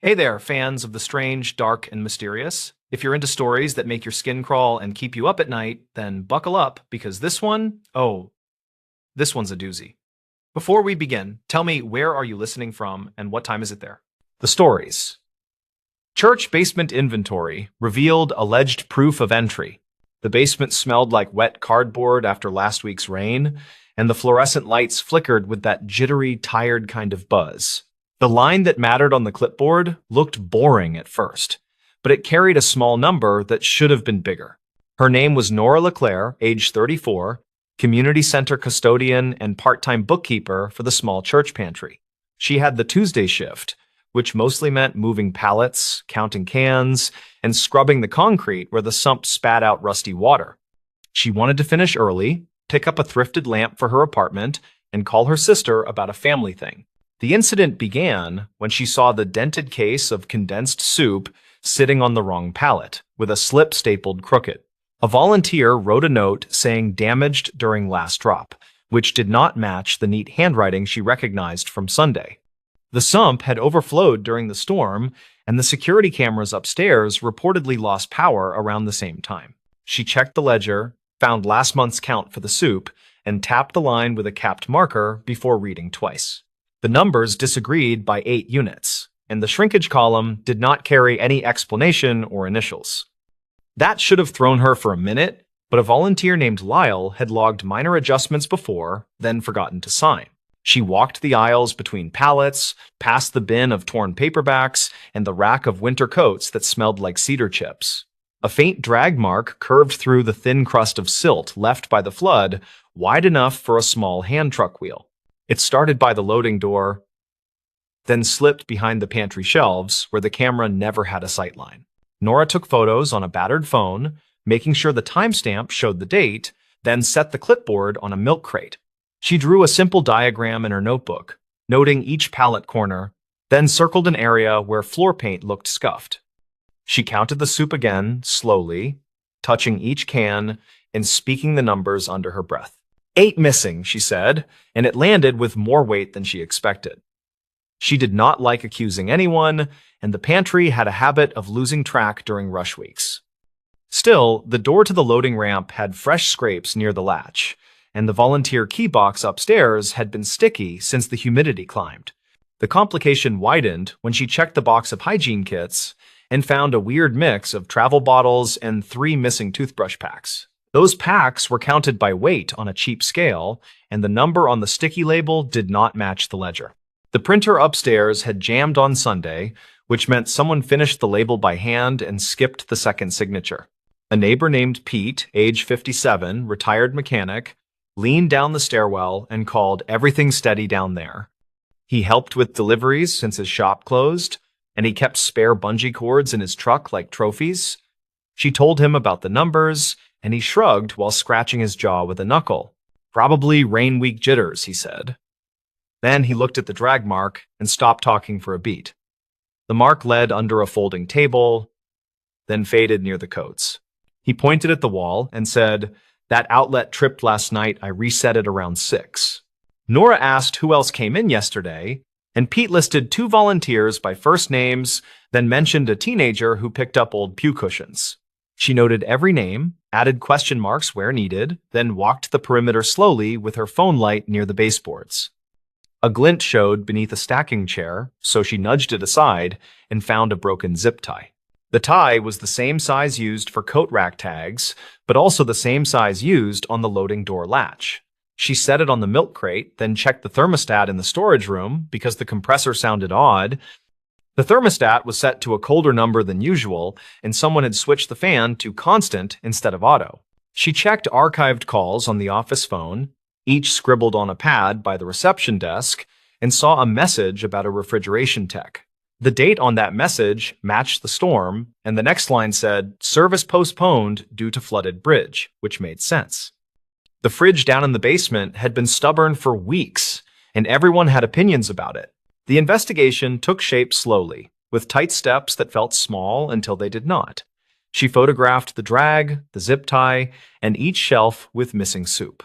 Hey there, fans of the strange, dark, and mysterious. If you're into stories that make your skin crawl and keep you up at night, then buckle up because this one's a doozy. Before we begin, tell me, where are you listening from and what time is it there? The stories. Church basement inventory revealed alleged proof of entry. The basement smelled like wet cardboard after last week's rain, and the fluorescent lights flickered with that jittery, tired kind of buzz. The line that mattered on the clipboard looked boring at first, but it carried a small number that should have been bigger. Her name was Nora LeClaire, age 34, community center custodian and part-time bookkeeper for the small church pantry. She had the Tuesday shift, which mostly meant moving pallets, counting cans, and scrubbing the concrete where the sump spat out rusty water. She wanted to finish early, pick up a thrifted lamp for her apartment, and call her sister about a family thing. The incident began when she saw the dented case of condensed soup sitting on the wrong pallet, with a slip stapled crooked. A volunteer wrote a note saying damaged during last drop, which did not match the neat handwriting she recognized from Sunday. The sump had overflowed during the storm, and the security cameras upstairs reportedly lost power around the same time. She checked the ledger, found last month's count for the soup, and tapped the line with a capped marker before reading twice. The numbers disagreed by 8 units, and the shrinkage column did not carry any explanation or initials. That should have thrown her for a minute, but a volunteer named Lyle had logged minor adjustments before, then forgotten to sign. She walked the aisles between pallets, past the bin of torn paperbacks, and the rack of winter coats that smelled like cedar chips. A faint drag mark curved through the thin crust of silt left by the flood, wide enough for a small hand truck wheel. It started by the loading door, then slipped behind the pantry shelves where the camera never had a sightline. Nora took photos on a battered phone, making sure the timestamp showed the date, then set the clipboard on a milk crate. She drew a simple diagram in her notebook, noting each pallet corner, then circled an area where floor paint looked scuffed. She counted the soup again, slowly, touching each can and speaking the numbers under her breath. 8 missing, she said, and it landed with more weight than she expected. She did not like accusing anyone, and the pantry had a habit of losing track during rush weeks. Still, the door to the loading ramp had fresh scrapes near the latch, and the volunteer key box upstairs had been sticky since the humidity climbed. The complication widened when she checked the box of hygiene kits and found a weird mix of travel bottles and 3 missing toothbrush packs. Those packs were counted by weight on a cheap scale, and the number on the sticky label did not match the ledger. The printer upstairs had jammed on Sunday, which meant someone finished the label by hand and skipped the second signature. A neighbor named Pete, age 57, retired mechanic, leaned down the stairwell and called everything steady down there. He helped with deliveries since his shop closed, and he kept spare bungee cords in his truck like trophies. She told him about the numbers, and he shrugged while scratching his jaw with a knuckle. Probably rain week jitters, he said. Then he looked at the drag mark and stopped talking for a beat. The mark led under a folding table, then faded near the coats. He pointed at the wall and said, "That outlet tripped last night. I reset it around 6. Nora asked who else came in yesterday, and Pete listed 2 volunteers by first names, then mentioned a teenager who picked up old pew cushions. She noted every name, added question marks where needed, then walked the perimeter slowly with her phone light near the baseboards. A glint showed beneath a stacking chair, so she nudged it aside and found a broken zip tie. The tie was the same size used for coat rack tags, but also the same size used on the loading door latch. She set it on the milk crate, then checked the thermostat in the storage room because the compressor sounded odd. The thermostat was set to a colder number than usual, and someone had switched the fan to constant instead of auto. She checked archived calls on the office phone, each scribbled on a pad by the reception desk, and saw a message about a refrigeration tech. The date on that message matched the storm, and the next line said, "Service postponed due to flooded bridge," which made sense. The fridge down in the basement had been stubborn for weeks, and everyone had opinions about it. The investigation took shape slowly, with tight steps that felt small until they did not. She photographed the drag, the zip tie, and each shelf with missing soup.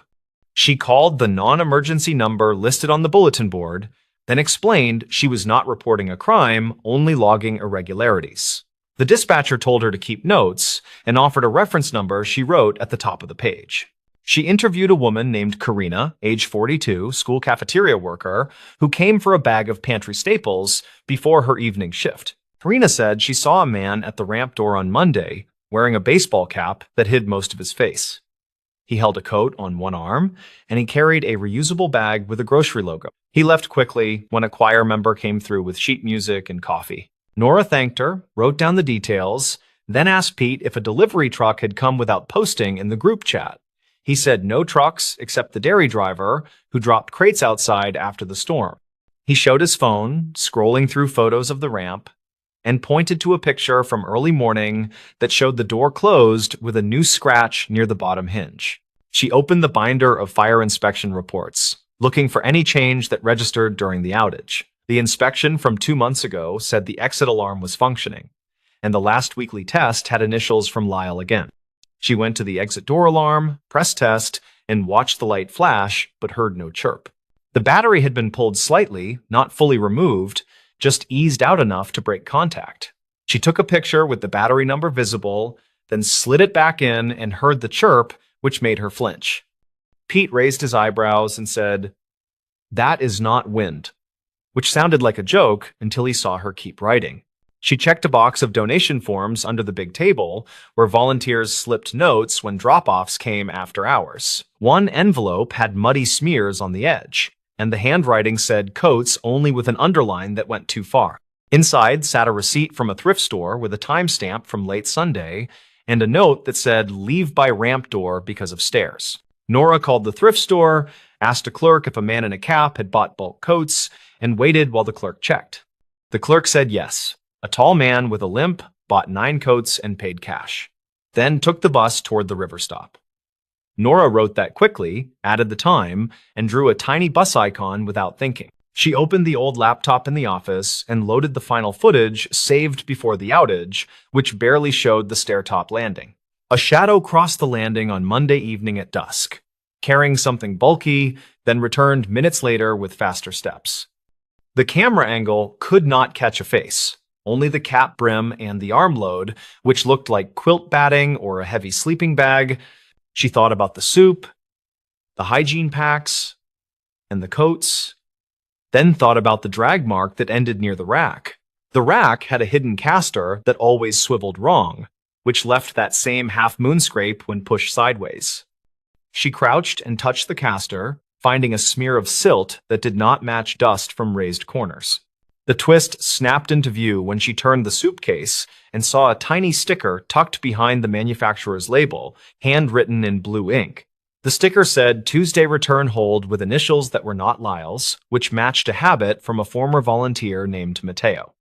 She called the non-emergency number listed on the bulletin board, then explained she was not reporting a crime, only logging irregularities. The dispatcher told her to keep notes and offered a reference number she wrote at the top of the page. She interviewed a woman named Karina, age 42, school cafeteria worker, who came for a bag of pantry staples before her evening shift. Karina said she saw a man at the ramp door on Monday wearing a baseball cap that hid most of his face. He held a coat on one arm, and he carried a reusable bag with a grocery logo. He left quickly when a choir member came through with sheet music and coffee. Nora thanked her, wrote down the details, then asked Pete if a delivery truck had come without posting in the group chat. He said no trucks except the dairy driver who dropped crates outside after the storm. He showed his phone, scrolling through photos of the ramp, and pointed to a picture from early morning that showed the door closed with a new scratch near the bottom hinge. She opened the binder of fire inspection reports, looking for any change that registered during the outage. The inspection from 2 months ago said the exit alarm was functioning, and the last weekly test had initials from Lyle again. She went to the exit door alarm, pressed test, and watched the light flash, but heard no chirp. The battery had been pulled slightly, not fully removed, just eased out enough to break contact. She took a picture with the battery number visible, then slid it back in and heard the chirp, which made her flinch. Pete raised his eyebrows and said, "That is not wind," which sounded like a joke until he saw her keep writing. She checked a box of donation forms under the big table, where volunteers slipped notes when drop-offs came after hours. One envelope had muddy smears on the edge, and the handwriting said coats only with an underline that went too far. Inside sat a receipt from a thrift store with a timestamp from late Sunday, and a note that said leave by ramp door because of stairs. Nora called the thrift store, asked a clerk if a man in a cap had bought bulk coats, and waited while the clerk checked. The clerk said yes. A tall man with a limp bought 9 coats and paid cash, then took the bus toward the river stop. Nora wrote that quickly, added the time, and drew a tiny bus icon without thinking. She opened the old laptop in the office and loaded the final footage saved before the outage, which barely showed the stair-top landing. A shadow crossed the landing on Monday evening at dusk, carrying something bulky, then returned minutes later with faster steps. The camera angle could not catch a face, only the cap brim and the arm load, which looked like quilt batting or a heavy sleeping bag. She thought about the soup, the hygiene packs, and the coats, then thought about the drag mark that ended near the rack. The rack had a hidden caster that always swiveled wrong, which left that same half-moon scrape when pushed sideways. She crouched and touched the caster, finding a smear of silt that did not match dust from raised corners. The twist snapped into view when she turned the soup case and saw a tiny sticker tucked behind the manufacturer's label, handwritten in blue ink. The sticker said Tuesday return hold with initials that were not Lyle's, which matched a habit from a former volunteer named Mateo.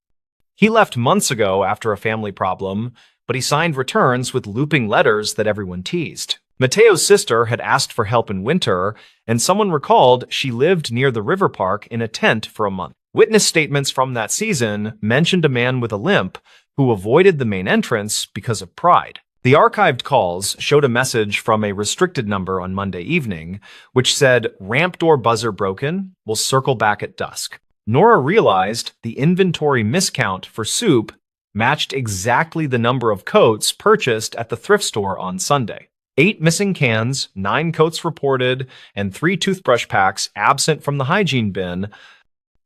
He left months ago after a family problem, but he signed returns with looping letters that everyone teased. Mateo's sister had asked for help in winter, and someone recalled she lived near the river park in a tent for a month. Witness statements from that season mentioned a man with a limp who avoided the main entrance because of pride. The archived calls showed a message from a restricted number on Monday evening, which said, "Ramp door buzzer broken, will circle back at dusk." Nora realized the inventory miscount for soup matched exactly the number of coats purchased at the thrift store on Sunday. 8 missing cans, 9 coats reported, and 3 toothbrush packs absent from the hygiene bin.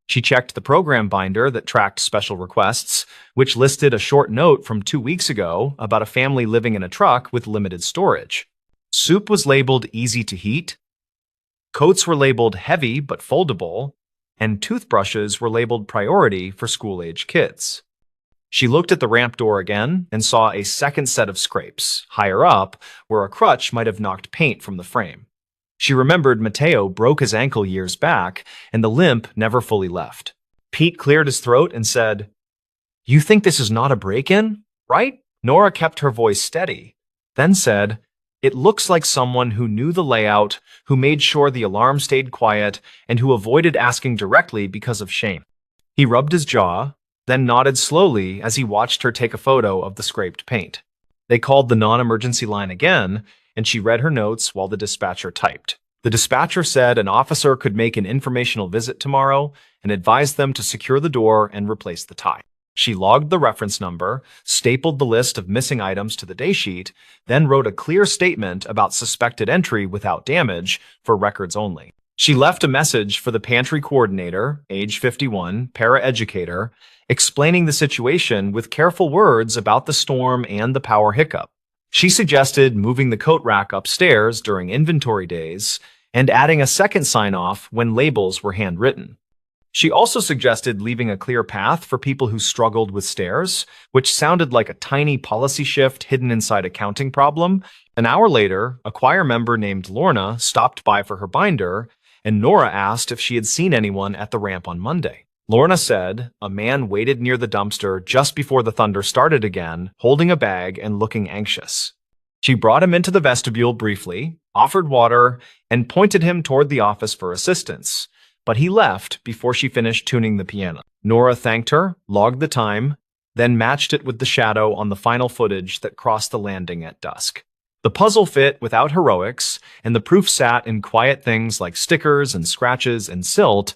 She checked the program binder that tracked special requests, which listed a short note from 2 weeks ago about a family living in a truck with limited storage. Soup was labeled easy to heat, coats were labeled heavy but foldable, and toothbrushes were labeled priority for school-age kids. She looked at the ramp door again and saw a second set of scrapes, higher up, where a crutch might have knocked paint from the frame. She remembered Mateo broke his ankle years back, and the limp never fully left. Pete cleared his throat and said, "You think this is not a break-in, right?" Nora kept her voice steady, then said, "It looks like someone who knew the layout, who made sure the alarm stayed quiet, and who avoided asking directly because of shame." He rubbed his jaw, then nodded slowly as he watched her take a photo of the scraped paint. They called the non-emergency line again, and she read her notes while the dispatcher typed. The dispatcher said an officer could make an informational visit tomorrow, and advised them to secure the door and replace the tie. She logged the reference number, stapled the list of missing items to the daysheet, then wrote a clear statement about suspected entry without damage for records only. She left a message for the pantry coordinator, age 51, paraeducator, explaining the situation with careful words about the storm and the power hiccup. She suggested moving the coat rack upstairs during inventory days and adding a second sign-off when labels were handwritten. She also suggested leaving a clear path for people who struggled with stairs, which sounded like a tiny policy shift hidden inside a counting problem. An hour later, a choir member named Lorna stopped by for her binder, and Nora asked if she had seen anyone at the ramp on Monday. Lorna said a man waited near the dumpster just before the thunder started again, holding a bag and looking anxious. She brought him into the vestibule briefly, offered water, and pointed him toward the office for assistance. But he left before she finished tuning the piano. Nora thanked her, logged the time, then matched it with the shadow on the final footage that crossed the landing at dusk. The puzzle fit without heroics, and the proof sat in quiet things like stickers and scratches and silt.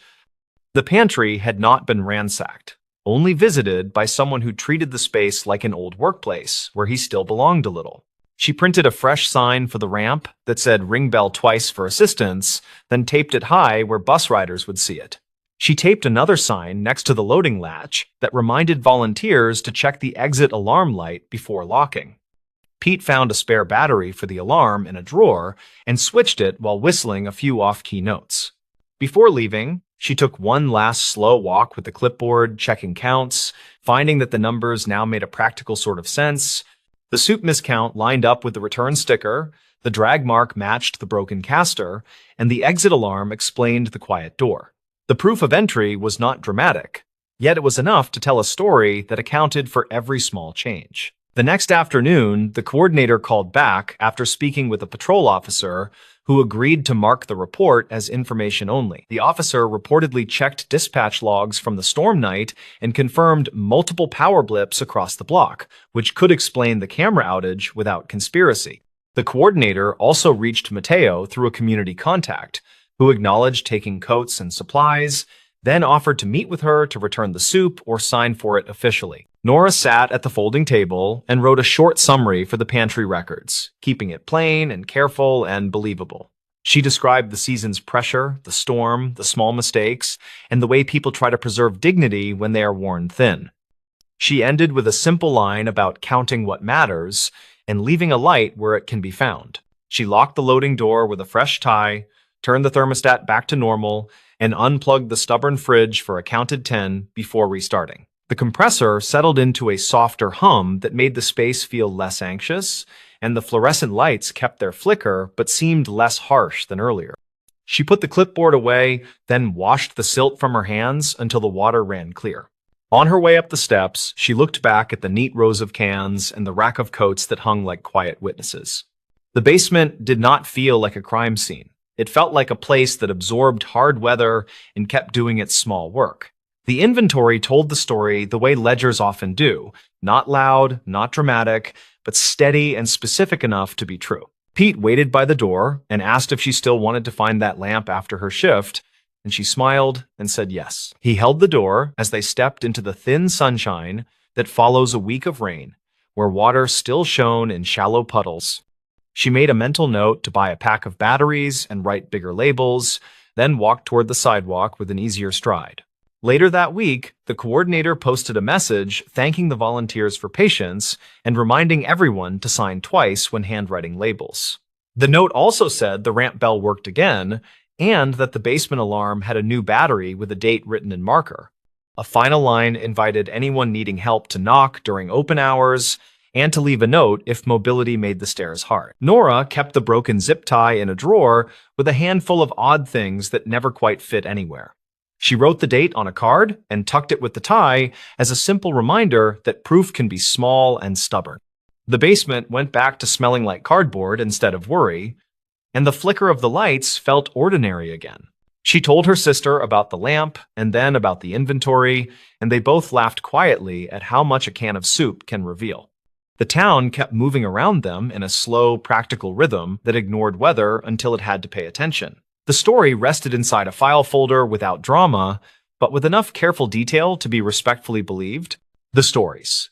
The pantry had not been ransacked, only visited by someone who treated the space like an old workplace where he still belonged a little. She printed a fresh sign for the ramp that said "Ring bell twice for assistance," then taped it high where bus riders would see it. She taped another sign next to the loading latch that reminded volunteers to check the exit alarm light before locking. Pete found a spare battery for the alarm in a drawer and switched it while whistling a few off-key notes. Before leaving, she took one last slow walk with the clipboard, checking counts, finding that the numbers now made a practical sort of sense. The soup miscount lined up with the return sticker, the drag mark matched the broken caster, and the exit alarm explained the quiet door. The proof of entry was not dramatic, yet it was enough to tell a story that accounted for every small change. The next afternoon, the coordinator called back after speaking with a patrol officer who agreed to mark the report as information only. The officer reportedly checked dispatch logs from the storm night and confirmed multiple power blips across the block, which could explain the camera outage without conspiracy. The coordinator also reached Mateo through a community contact, who acknowledged taking coats and supplies, then offered to meet with her to return the soup or sign for it officially. Nora sat at the folding table and wrote a short summary for the pantry records, keeping it plain and careful and believable. She described the season's pressure, the storm, the small mistakes, and the way people try to preserve dignity when they are worn thin. She ended with a simple line about counting what matters and leaving a light where it can be found. She locked the loading door with a fresh tie, turned the thermostat back to normal, and unplugged the stubborn fridge for a counted 10 before restarting. The compressor settled into a softer hum that made the space feel less anxious, and the fluorescent lights kept their flicker but seemed less harsh than earlier. She put the clipboard away, then washed the silt from her hands until the water ran clear. On her way up the steps, she looked back at the neat rows of cans and the rack of coats that hung like quiet witnesses. The basement did not feel like a crime scene. It felt like a place that absorbed hard weather and kept doing its small work. The inventory told the story the way ledgers often do, not loud, not dramatic, but steady and specific enough to be true. Pete waited by the door and asked if she still wanted to find that lamp after her shift, and she smiled and said yes. He held the door as they stepped into the thin sunshine that follows a week of rain, where water still shone in shallow puddles. She made a mental note to buy a pack of batteries and write bigger labels, then walked toward the sidewalk with an easier stride. Later that week, the coordinator posted a message thanking the volunteers for patience and reminding everyone to sign twice when handwriting labels. The note also said the ramp bell worked again and that the basement alarm had a new battery with a date written in marker. A final line invited anyone needing help to knock during open hours and to leave a note if mobility made the stairs hard. Nora kept the broken zip tie in a drawer with a handful of odd things that never quite fit anywhere. She wrote the date on a card and tucked it with the tie as a simple reminder that proof can be small and stubborn. The basement went back to smelling like cardboard instead of worry, and the flicker of the lights felt ordinary again. She told her sister about the lamp and then about the inventory, and they both laughed quietly at how much a can of soup can reveal. The town kept moving around them in a slow, practical rhythm that ignored weather until it had to pay attention. The story rested inside a file folder without drama, but with enough careful detail to be respectfully believed. The stories.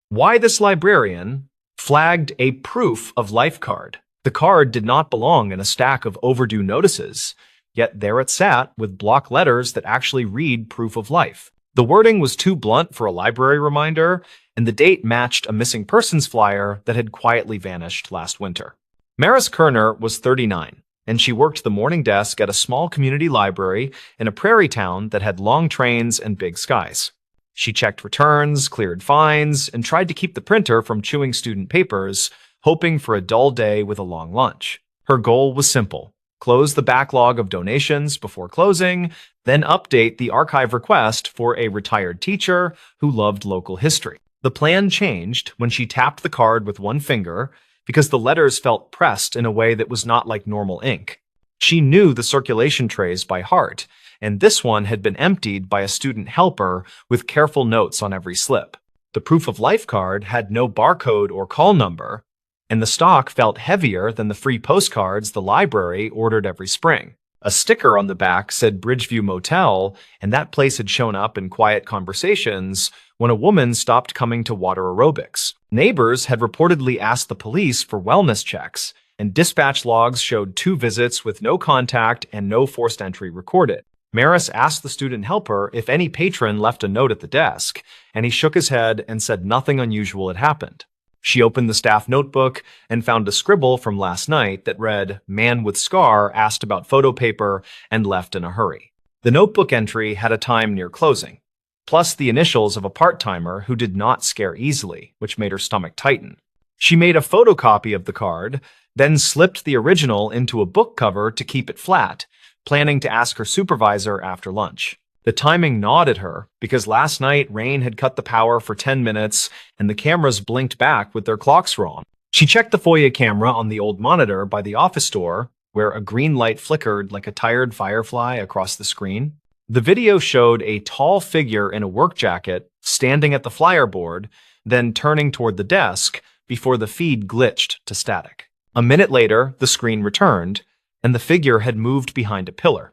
Why this librarian flagged a proof of life card. The card did not belong in a stack of overdue notices, yet there it sat with block letters that actually read proof of life. The wording was too blunt for a library reminder, and the date matched a missing persons flyer that had quietly vanished last winter. Maris Kerner was 39, and she worked the morning desk at a small community library in a prairie town that had long trains and big skies. She checked returns, cleared fines, and tried to keep the printer from chewing student papers, hoping for a dull day with a long lunch. Her goal was simple: close the backlog of donations before closing, then update the archive request for a retired teacher who loved local history. The plan changed when she tapped the card with one finger because the letters felt pressed in a way that was not like normal ink. She knew the circulation trays by heart, and this one had been emptied by a student helper with careful notes on every slip. The proof of life card had no barcode or call number, and the stock felt heavier than the free postcards the library ordered every spring. A sticker on the back said Bridgeview Motel, and that place had shown up in quiet conversations when a woman stopped coming to water aerobics. Neighbors had reportedly asked the police for wellness checks, and dispatch logs showed 2 visits with no contact and no forced entry recorded. Maris asked the student helper if any patron left a note at the desk, and he shook his head and said nothing unusual had happened. She opened the staff notebook and found a scribble from last night that read, "Man with scar asked about photo paper and left in a hurry." The notebook entry had a time near closing, plus the initials of a part-timer who did not scare easily, which made her stomach tighten. She made a photocopy of the card, then slipped the original into a book cover to keep it flat, planning to ask her supervisor after lunch. The timing gnawed at her because last night rain had cut the power for 10 minutes and the cameras blinked back with their clocks wrong. She checked the foyer camera on the old monitor by the office door, where a green light flickered like a tired firefly across the screen. The video showed a tall figure in a work jacket standing at the flyer board, then turning toward the desk before the feed glitched to static. A minute later, the screen returned, and the figure had moved behind a pillar,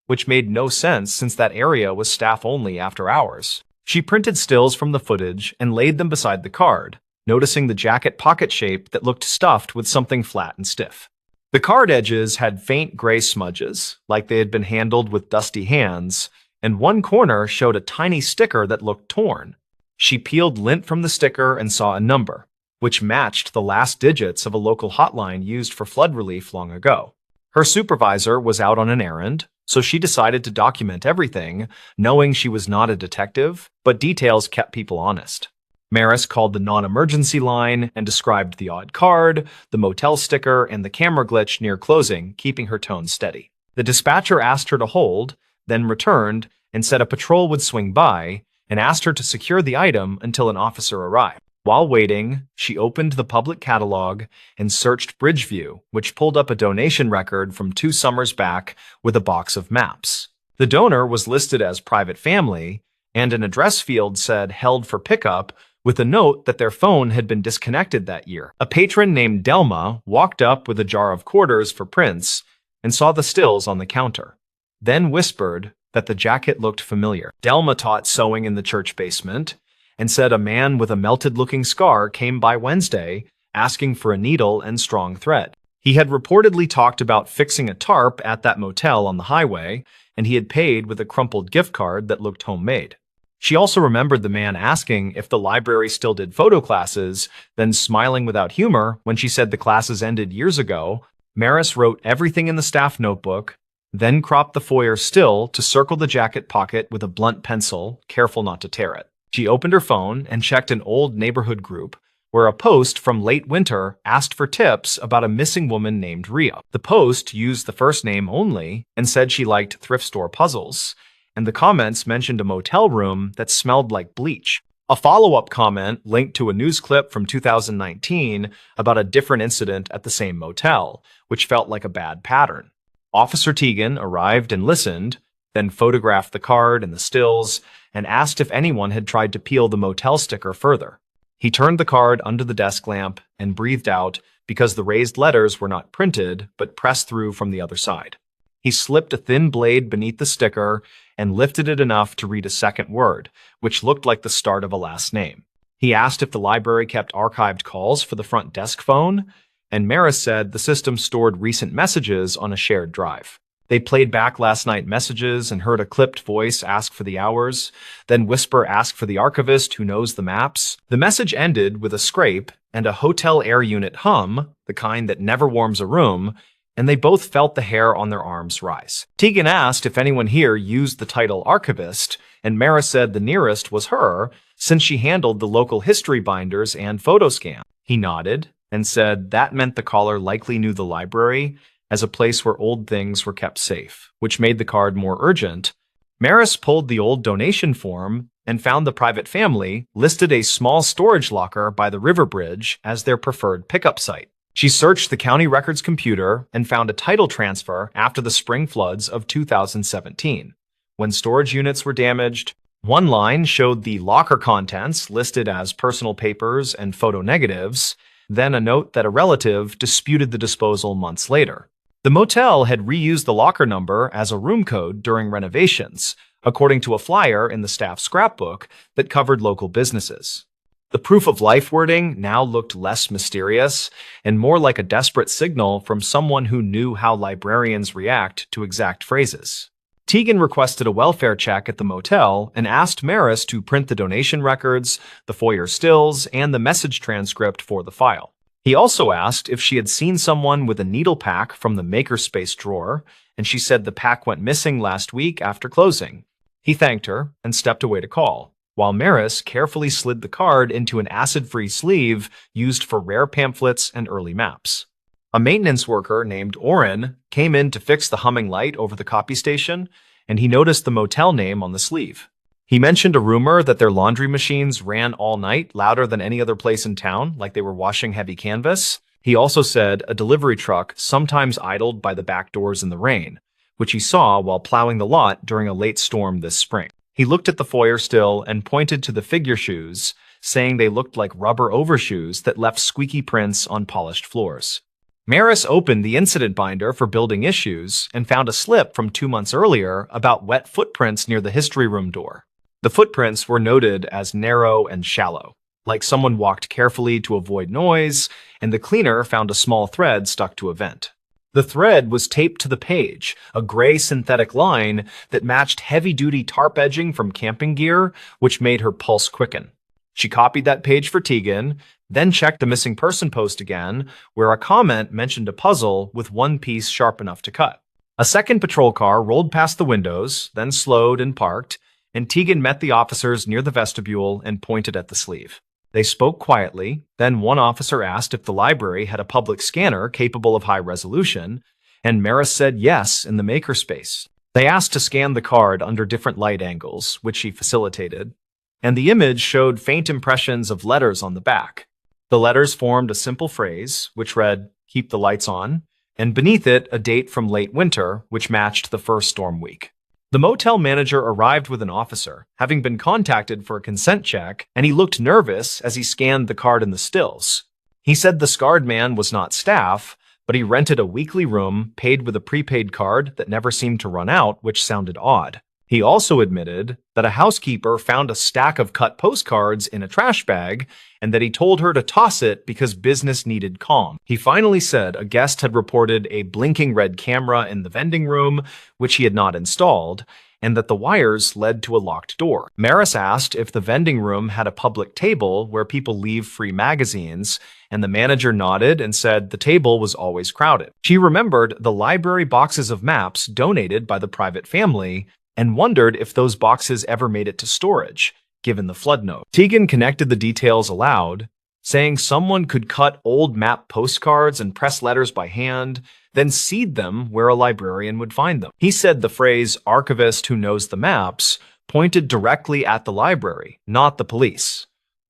which made no sense since that area was staff only after hours. She printed stills from the footage and laid them beside the card, noticing the jacket pocket shape that looked stuffed with something flat and stiff. The card edges had faint gray smudges, like they had been handled with dusty hands, and one corner showed a tiny sticker that looked torn. She peeled lint from the sticker and saw a number, which matched the last digits of a local hotline used for flood relief long ago. Her supervisor was out on an errand, so she decided to document everything, knowing she was not a detective, but details kept people honest. Maris called the non-emergency line and described the odd card, the motel sticker, and the camera glitch near closing, keeping her tone steady. The dispatcher asked her to hold, then returned and said a patrol would swing by, and asked her to secure the item until an officer arrived. While waiting, she opened the public catalog and searched Bridgeview, which pulled up a donation record from 2 summers back with a box of maps. The donor was listed as private family, and an address field said held for pickup with a note that their phone had been disconnected that year. A patron named Delma walked up with a jar of quarters for prints and saw the stills on the counter, then whispered that the jacket looked familiar. Delma taught sewing in the church basement, and said a man with a melted-looking scar came by Wednesday asking for a needle and strong thread. He had reportedly talked about fixing a tarp at that motel on the highway, and he had paid with a crumpled gift card that looked homemade. She also remembered the man asking if the library still did photo classes, then smiling without humor when she said the classes ended years ago. Maris wrote everything in the staff notebook, then cropped the foyer still to circle the jacket pocket with a blunt pencil, careful not to tear it. She opened her phone and checked an old neighborhood group where a post from late winter asked for tips about a missing woman named Ria. The post used the first name only and said she liked thrift store puzzles, and the comments mentioned a motel room that smelled like bleach. A follow-up comment linked to a news clip from 2019 about a different incident at the same motel, which felt like a bad pattern. Officer Tegan arrived and listened, then photographed the card and the stills, and asked if anyone had tried to peel the motel sticker further. He turned the card under the desk lamp and breathed out because the raised letters were not printed, but pressed through from the other side. He slipped a thin blade beneath the sticker and lifted it enough to read a second word, which looked like the start of a last name. He asked if the library kept archived calls for the front desk phone, and Maris said the system stored recent messages on a shared drive. They played back last night messages and heard a clipped voice ask for the hours, then whisper ask for the archivist who knows the maps. The message ended with a scrape and a hotel air unit hum, the kind that never warms a room, and they both felt the hair on their arms rise. Tegan asked if anyone here used the title archivist, and Maris said the nearest was her, since she handled the local history binders and photo scan. He nodded and said that meant the caller likely knew the library as a place where old things were kept safe, which made the card more urgent. Maris pulled the old donation form and found the private family listed a small storage locker by the river bridge as their preferred pickup site. She searched the county records computer and found a title transfer after the spring floods of 2017. When storage units were damaged, one line showed the locker contents listed as personal papers and photo negatives, then a note that a relative disputed the disposal months later. The motel had reused the locker number as a room code during renovations, according to a flyer in the staff scrapbook that covered local businesses. The proof of life wording now looked less mysterious and more like a desperate signal from someone who knew how librarians react to exact phrases. Tegan requested a welfare check at the motel and asked Maris to print the donation records, the foyer stills, and the message transcript for the file. He also asked if she had seen someone with a needle pack from the makerspace drawer, and she said the pack went missing last week after closing. He thanked her and stepped away to call, while Maris carefully slid the card into an acid-free sleeve used for rare pamphlets and early maps. A maintenance worker named Oren came in to fix the humming light over the copy station, and he noticed the motel name on the sleeve. He mentioned a rumor that their laundry machines ran all night, louder than any other place in town, like they were washing heavy canvas. He also said a delivery truck sometimes idled by the back doors in the rain, which he saw while plowing the lot during a late storm this spring. He looked at the foyer still and pointed to the figure shoes, saying they looked like rubber overshoes that left squeaky prints on polished floors. Maris opened the incident binder for building issues and found a slip from 2 months earlier about wet footprints near the history room door. The footprints were noted as narrow and shallow, like someone walked carefully to avoid noise, and the cleaner found a small thread stuck to a vent. The thread was taped to the page, a gray synthetic line that matched heavy-duty tarp edging from camping gear, which made her pulse quicken. She copied that page for Tegan, then checked the missing person post again, where a comment mentioned a puzzle with one piece sharp enough to cut. A second patrol car rolled past the windows, then slowed and parked, and Tegan met the officers near the vestibule and pointed at the sleeve. They spoke quietly, then one officer asked if the library had a public scanner capable of high resolution, and Maris said yes in the makerspace. They asked to scan the card under different light angles, which she facilitated, and the image showed faint impressions of letters on the back. The letters formed a simple phrase, which read, "Keep the lights on," and beneath it a date from late winter, which matched the first storm week. The motel manager arrived with an officer, having been contacted for a consent check, and he looked nervous as he scanned the card in the stills. He said the scarred man was not staff, but he rented a weekly room paid with a prepaid card that never seemed to run out, which sounded odd. He also admitted that a housekeeper found a stack of cut postcards in a trash bag and that he told her to toss it because business needed calm. He finally said a guest had reported a blinking red camera in the vending room, which he had not installed, and that the wires led to a locked door. Maris asked if the vending room had a public table where people leave free magazines, and the manager nodded and said the table was always crowded. She remembered the library boxes of maps donated by the private family and wondered if those boxes ever made it to storage, given the flood note. Tegan connected the details aloud, saying someone could cut old map postcards and press letters by hand, then seed them where a librarian would find them. He said the phrase "archivist who knows the maps" pointed directly at the library, not the police,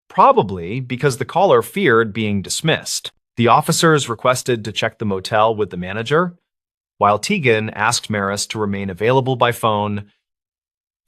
probably because the caller feared being dismissed. The officers requested to check the motel with the manager, while Tegan asked Maris to remain available by phone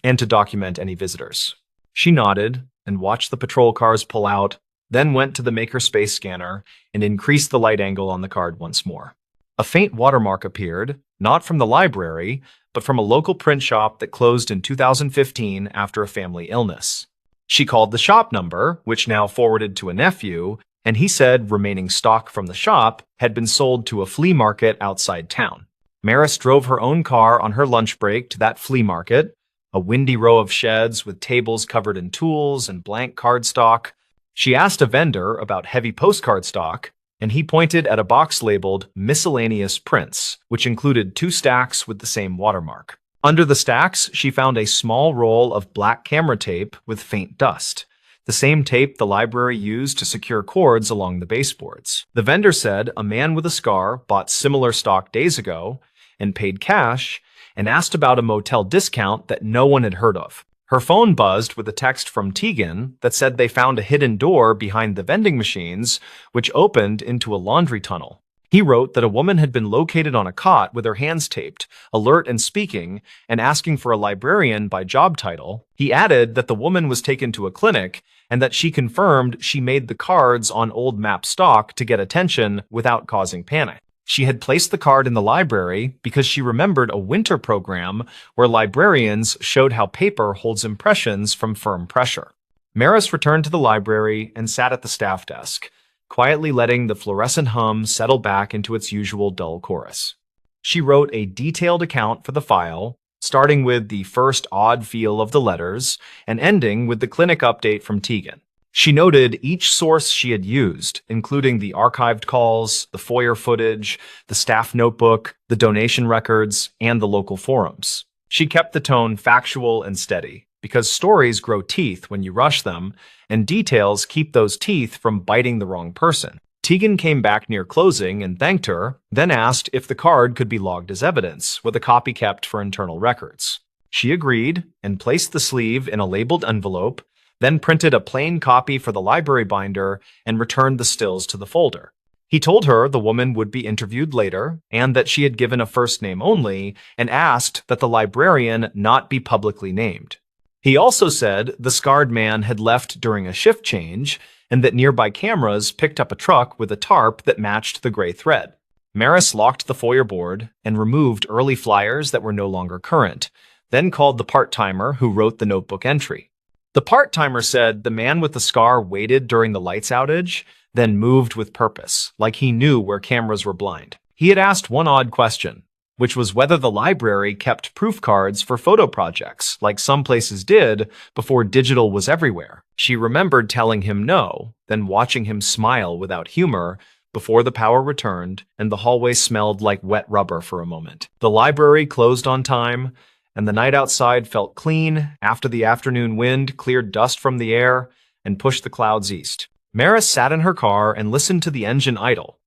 and to document any visitors. She nodded and watched the patrol cars pull out, then went to the makerspace scanner and increased the light angle on the card once more. A faint watermark appeared, not from the library, but from a local print shop that closed in 2015 after a family illness. She called the shop number, which now forwarded to a nephew, and he said remaining stock from the shop had been sold to a flea market outside town. Maris drove her own car on her lunch break to that flea market, a windy row of sheds with tables covered in tools and blank cardstock. She asked a vendor about heavy postcard stock, and he pointed at a box labeled Miscellaneous Prints, which included 2 stacks with the same watermark. Under the stacks, she found a small roll of black camera tape with faint dust, the same tape the library used to secure cords along the baseboards. The vendor said a man with a scar bought similar stock days ago and paid cash and asked about a motel discount that no one had heard of. Her phone buzzed with a text from Tegan that said they found a hidden door behind the vending machines, which opened into a laundry tunnel. He wrote that a woman had been located on a cot with her hands taped, alert and speaking, and asking for a librarian by job title. He added that the woman was taken to a clinic and that she confirmed she made the cards on old map stock to get attention without causing panic. She had placed the card in the library because she remembered a winter program where librarians showed how paper holds impressions from firm pressure. Maris returned to the library and sat at the staff desk, quietly letting the fluorescent hum settle back into its usual dull chorus. She wrote a detailed account for the file, starting with the first odd feel of the letters and ending with the clinic update from Tegan. She noted each source she had used, including the archived calls, the foyer footage, the staff notebook, the donation records, and the local forums. She kept the tone factual and steady, because stories grow teeth when you rush them, and details keep those teeth from biting the wrong person. Tegan came back near closing and thanked her, then asked if the card could be logged as evidence, with a copy kept for internal records. She agreed and placed the sleeve in a labeled envelope, then printed a plain copy for the library binder and returned the stills to the folder. He told her the woman would be interviewed later and that she had given a first name only and asked that the librarian not be publicly named. He also said the scarred man had left during a shift change and that nearby cameras picked up a truck with a tarp that matched the gray thread. Maris locked the foyer board and removed early flyers that were no longer current, then called the part-timer who wrote the notebook entry. The part-timer said the man with the scar waited during the lights outage, then moved with purpose, like he knew where cameras were blind. He had asked one odd question, which was whether the library kept proof cards for photo projects, like some places did before digital was everywhere. She remembered telling him no, then watching him smile without humor before the power returned and the hallway smelled like wet rubber for a moment. The library closed on time, and the night outside felt clean after the afternoon wind cleared dust from the air and pushed the clouds east. Maris sat in her car and listened to the engine idle,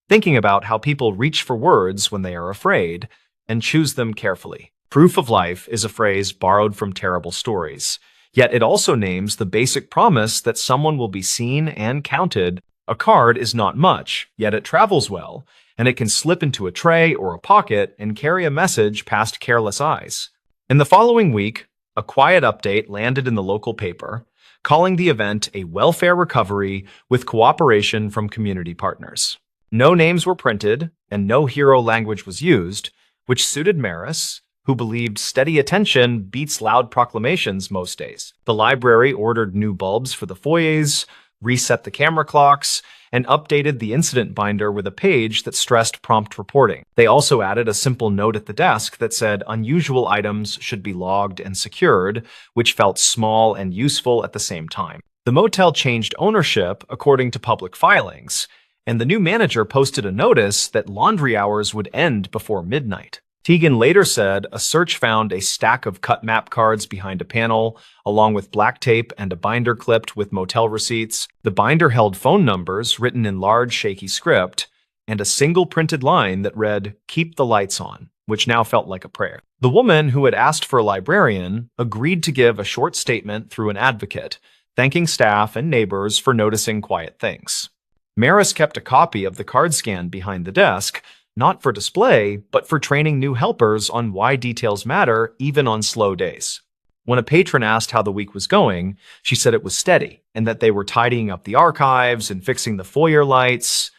thinking about how people reach for words when they are afraid and choose them carefully. Proof of life is a phrase borrowed from terrible stories, yet it also names the basic promise that someone will be seen and counted. A card is not much, yet it travels well, and it can slip into a tray or a pocket and carry a message past careless eyes. In the following week, a quiet update landed in the local paper, calling the event a welfare recovery with cooperation from community partners. No names were printed, and no hero language was used, which suited Maris, who believed steady attention beats loud proclamations most days. The library ordered new bulbs for the foyers, reset the camera clocks, and updated the incident binder with a page that stressed prompt reporting. They also added a simple note at the desk that said unusual items should be logged and secured, which felt small and useful at the same time. The motel changed ownership according to public filings, and the new manager posted a notice that laundry hours would end before midnight. Tegan later said a search found a stack of cut map cards behind a panel, along with black tape and a binder clipped with motel receipts. The binder held phone numbers written in large, shaky script, and a single printed line that read, "Keep the lights on," which now felt like a prayer. The woman who had asked for a librarian agreed to give a short statement through an advocate, thanking staff and neighbors for noticing quiet things. Maris kept a copy of the card scan behind the desk, not for display, but for training new helpers on why details matter even on slow days. When a patron asked how the week was going, she said it was steady and that they were tidying up the archives and fixing the foyer lights.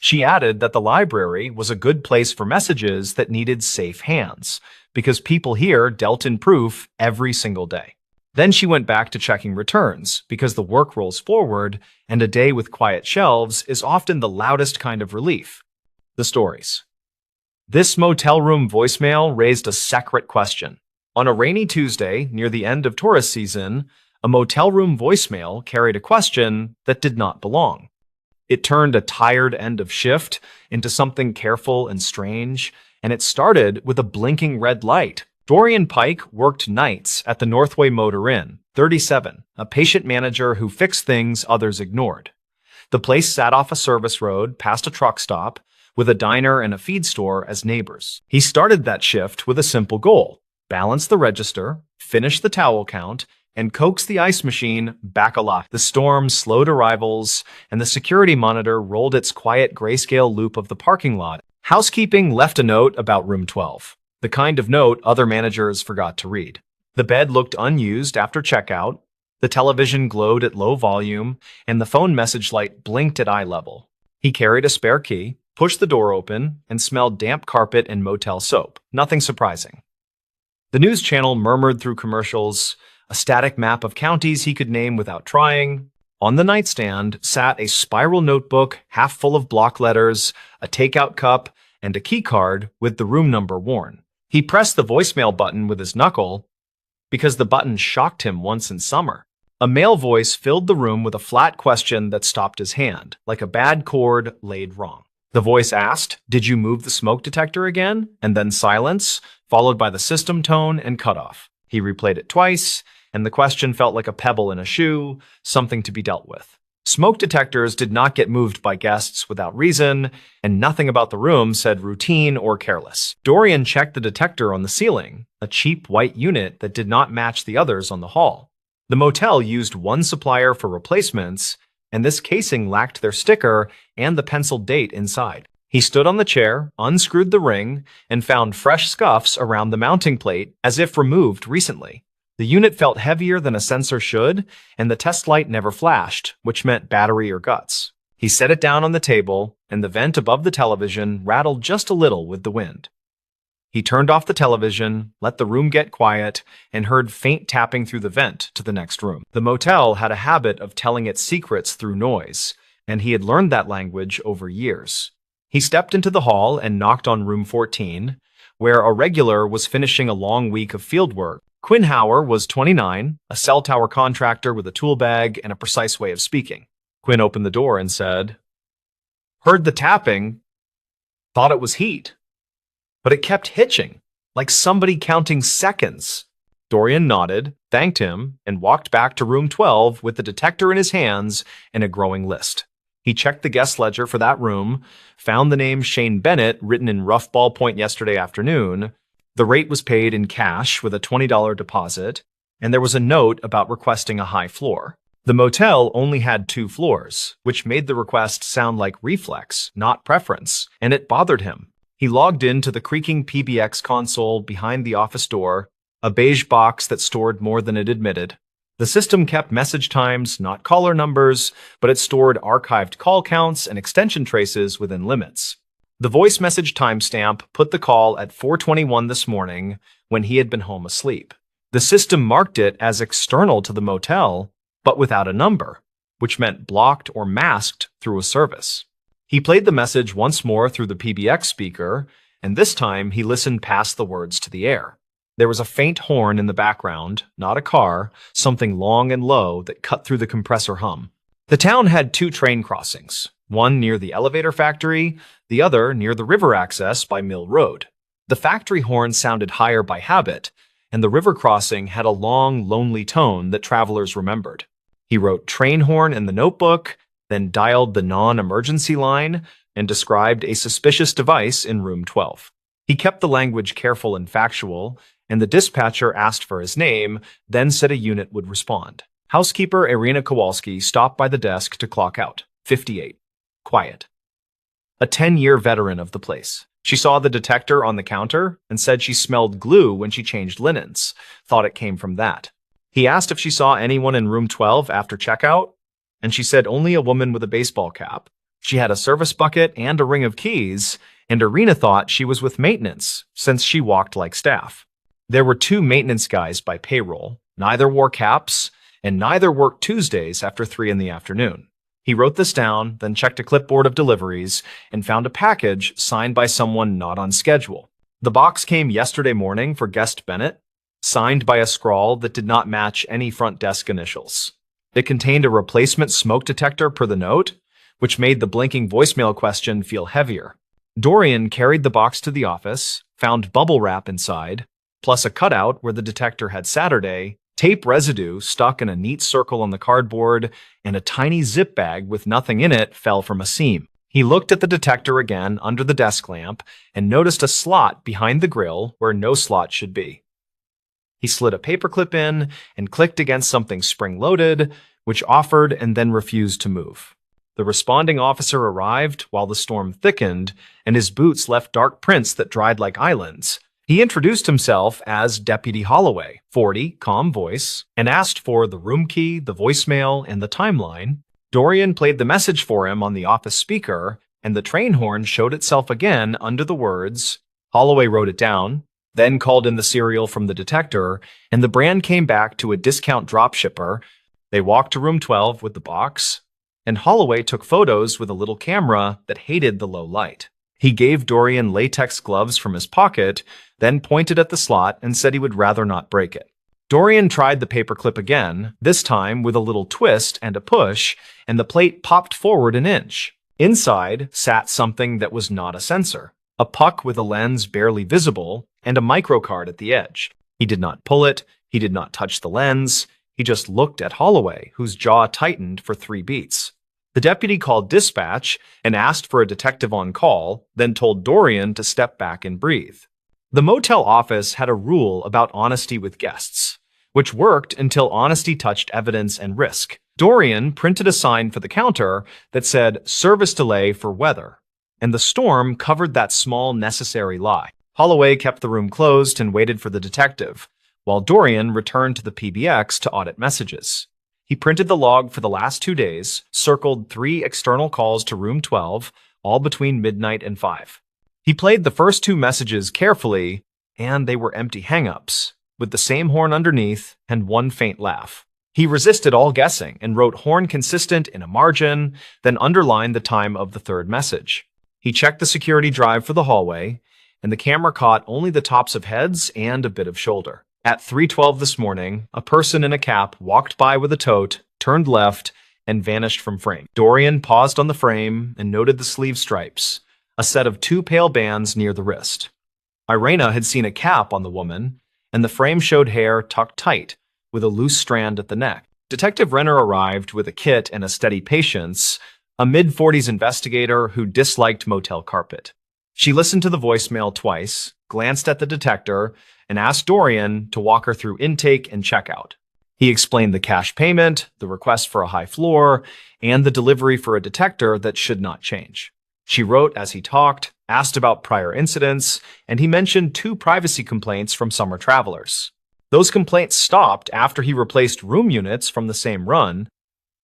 She added that the library was a good place for messages that needed safe hands, because people here dealt in proof every single day. Then she went back to checking returns, because the work rolls forward, and a day with quiet shelves is often the loudest kind of relief. The stories. This motel room voicemail raised a separate question. On a rainy Tuesday, near the end of tourist season, a motel room voicemail carried a question that did not belong. It turned a tired end of shift into something careful and strange, and it started with a blinking red light. Dorian Pike worked nights at the Northway Motor Inn, 37, a patient manager who fixed things others ignored. The place sat off a service road past a truck stop, with a diner and a feed store as neighbors. He started that shift with a simple goal: balance the register, finish the towel count, and coax the ice machine back alive. The storm slowed arrivals, and the security monitor rolled its quiet grayscale loop of the parking lot. Housekeeping left a note about room 12, the kind of note other managers forgot to read. The bed looked unused after checkout, the television glowed at low volume, and the phone message light blinked at eye level. He carried a spare key, pushed the door open, and smelled damp carpet and motel soap. Nothing surprising. The news channel murmured through commercials, a static map of counties he could name without trying. On the nightstand sat a spiral notebook half full of block letters, a takeout cup, and a key card with the room number worn. He pressed the voicemail button with his knuckle because the button shocked him once in summer. A male voice filled the room with a flat question that stopped his hand, like a bad chord laid wrong. The voice asked, "Did you move the smoke detector again?" And then silence, followed by the system tone and cutoff. He replayed it twice, and the question felt like a pebble in a shoe, something to be dealt with. Smoke detectors did not get moved by guests without reason, and nothing about the room said routine or careless. Dorian checked the detector on the ceiling, a cheap white unit that did not match the others on the hall. The motel used one supplier for replacements, and this casing lacked their sticker and the penciled date inside. He stood on the chair, unscrewed the ring, and found fresh scuffs around the mounting plate, as if removed recently. The unit felt heavier than a sensor should, and the test light never flashed, which meant battery or guts. He set it down on the table, and the vent above the television rattled just a little with the wind. He turned off the television, let the room get quiet, and heard faint tapping through the vent to the next room. The motel had a habit of telling its secrets through noise, and he had learned that language over years. He stepped into the hall and knocked on room 14, where a regular was finishing a long week of fieldwork. Quinn Hauer was 29, a cell tower contractor with a tool bag and a precise way of speaking. Quinn opened the door and said, "Heard the tapping, thought it was heat. But it kept hitching, like somebody counting seconds." Dorian nodded, thanked him, and walked back to room 12 with the detector in his hands and a growing list. He checked the guest ledger for that room, found the name Shane Bennett written in rough ballpoint yesterday afternoon. The rate was paid in cash with a $20 deposit, and there was a note about requesting a high floor. The motel only had 2 floors, which made the request sound like reflex, not preference, and it bothered him. He logged into the creaking PBX console behind the office door, a beige box that stored more than it admitted. The system kept message times, not caller numbers, but it stored archived call counts and extension traces within limits. The voice message timestamp put the call at 4:21 this morning when he had been home asleep. The system marked it as external to the motel, but without a number, which meant blocked or masked through a service. He played the message once more through the PBX speaker, and this time he listened past the words to the air. There was a faint horn in the background, not a car, something long and low that cut through the compressor hum. The town had 2 train crossings, one near the elevator factory, the other near the river access by Mill Road. The factory horn sounded higher by habit, and the river crossing had a long, lonely tone that travelers remembered. He wrote train horn in the notebook, then dialed the non-emergency line and described a suspicious device in room 12. He kept the language careful and factual, and the dispatcher asked for his name, then said a unit would respond. Housekeeper Irina Kowalski stopped by the desk to clock out. 58. Quiet. A 10-year veteran of the place. She saw the detector on the counter and said she smelled glue when she changed linens, thought it came from that. He asked if she saw anyone in room 12 after checkout, and she said only a woman with a baseball cap. She had a service bucket and a ring of keys, and Irina thought she was with maintenance, since she walked like staff. There were two maintenance guys by payroll. Neither wore caps, and neither worked Tuesdays after 3 in the afternoon. He wrote this down, then checked a clipboard of deliveries, and found a package signed by someone not on schedule. The box came yesterday morning for guest Bennett, signed by a scrawl that did not match any front desk initials. It contained a replacement smoke detector per the note, which made the blinking voicemail question feel heavier. Dorian carried the box to the office, found bubble wrap inside, plus a cutout where the detector had Saturday, tape residue stuck in a neat circle on the cardboard, and a tiny zip bag with nothing in it fell from a seam. He looked at the detector again under the desk lamp and noticed a slot behind the grill where no slot should be. He slid a paperclip in and clicked against something spring-loaded, which offered and then refused to move. The responding officer arrived while the storm thickened, and his boots left dark prints that dried like islands. He introduced himself as Deputy Holloway, 40, calm voice, and asked for the room key, the voicemail, and the timeline. Dorian played the message for him on the office speaker, and the train horn showed itself again under the words. Holloway wrote it down, then called in the serial from the detector, and the brand came back to a discount dropshipper. They walked to room 12 with the box, and Holloway took photos with a little camera that hated the low light. He gave Dorian latex gloves from his pocket, then pointed at the slot and said he would rather not break it. Dorian tried the paperclip again, this time with a little twist and a push, and the plate popped forward an inch. Inside sat something that was not a sensor, a puck with a lens barely visible, and a microcard at the edge. He did not pull it, he did not touch the lens, he just looked at Holloway, whose jaw tightened for 3 beats. The deputy called dispatch and asked for a detective on call, then told Dorian to step back and breathe. The motel office had a rule about honesty with guests, which worked until honesty touched evidence and risk. Dorian printed a sign for the counter that said service delay for weather, and the storm covered that small necessary lie. Holloway kept the room closed and waited for the detective, while Dorian returned to the PBX to audit messages. He printed the log for the last 2 days, circled 3 external calls to room 12, all between midnight and 5. He played the first 2 messages carefully, and they were empty hang-ups, with the same horn underneath and 1 faint laugh. He resisted all guessing and wrote horn consistent in a margin, then underlined the time of the 3rd message. He checked the security drive for the hallway, and the camera caught only the tops of heads and a bit of shoulder. At 3:12 this morning, a person in a cap walked by with a tote, turned left, and vanished from frame. Dorian paused on the frame and noted the sleeve stripes, a set of 2 pale bands near the wrist. Irina had seen a cap on the woman, and the frame showed hair tucked tight, with a loose strand at the neck. Detective Renner arrived with a kit and a steady patience, a mid-40s investigator who disliked motel carpet. She listened to the voicemail twice, glanced at the detector, and asked Dorian to walk her through intake and checkout. He explained the cash payment, the request for a high floor, and the delivery for a detector that should not change. She wrote as he talked, asked about prior incidents, and he mentioned 2 privacy complaints from summer travelers. Those complaints stopped after he replaced room units from the same run,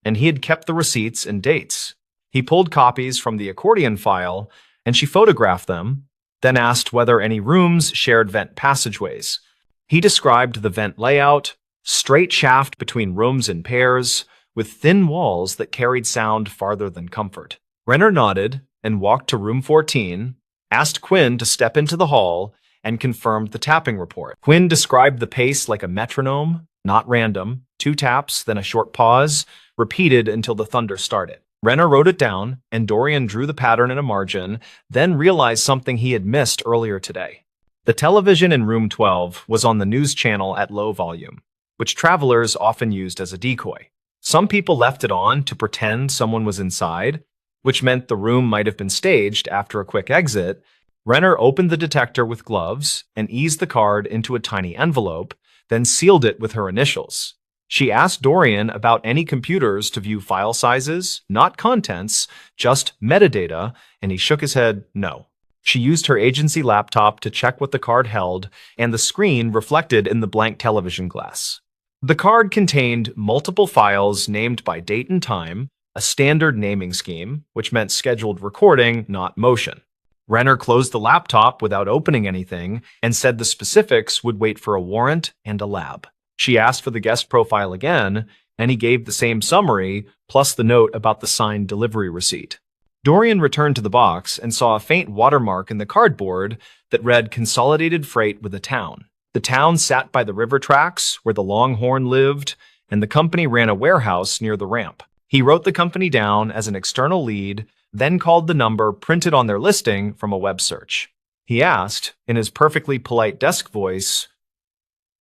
and he had kept the receipts and dates. He pulled copies from the accordion file, and she photographed them, then asked whether any rooms shared vent passageways. He described the vent layout, straight shaft between rooms in pairs, with thin walls that carried sound farther than comfort. Renner nodded and walked to room 14, asked Quinn to step into the hall, and confirmed the tapping report. Quinn described the pace like a metronome, not random, 2 taps, then a short pause, repeated until the thunder started. Renner wrote it down, and Dorian drew the pattern in a margin, then realized something he had missed earlier today. The television in room 12 was on the news channel at low volume, which travelers often used as a decoy. Some people left it on to pretend someone was inside, which meant the room might have been staged after a quick exit. Renner opened the detector with gloves and eased the card into a tiny envelope, then sealed it with her initials. She asked Dorian about any computers to view file sizes, not contents, just metadata, and he shook his head no. She used her agency laptop to check what the card held, and the screen reflected in the blank television glass. The card contained multiple files named by date and time, a standard naming scheme, which meant scheduled recording, not motion. Renner closed the laptop without opening anything and said the specifics would wait for a warrant and a lab. She asked for the guest profile again, and he gave the same summary, plus the note about the signed delivery receipt. Dorian returned to the box and saw a faint watermark in the cardboard that read Consolidated Freight with a Town. The town sat by the river tracks where the Longhorn lived, and the company ran a warehouse near the ramp. He wrote the company down as an external lead, then called the number printed on their listing from a web search. He asked, in his perfectly polite desk voice,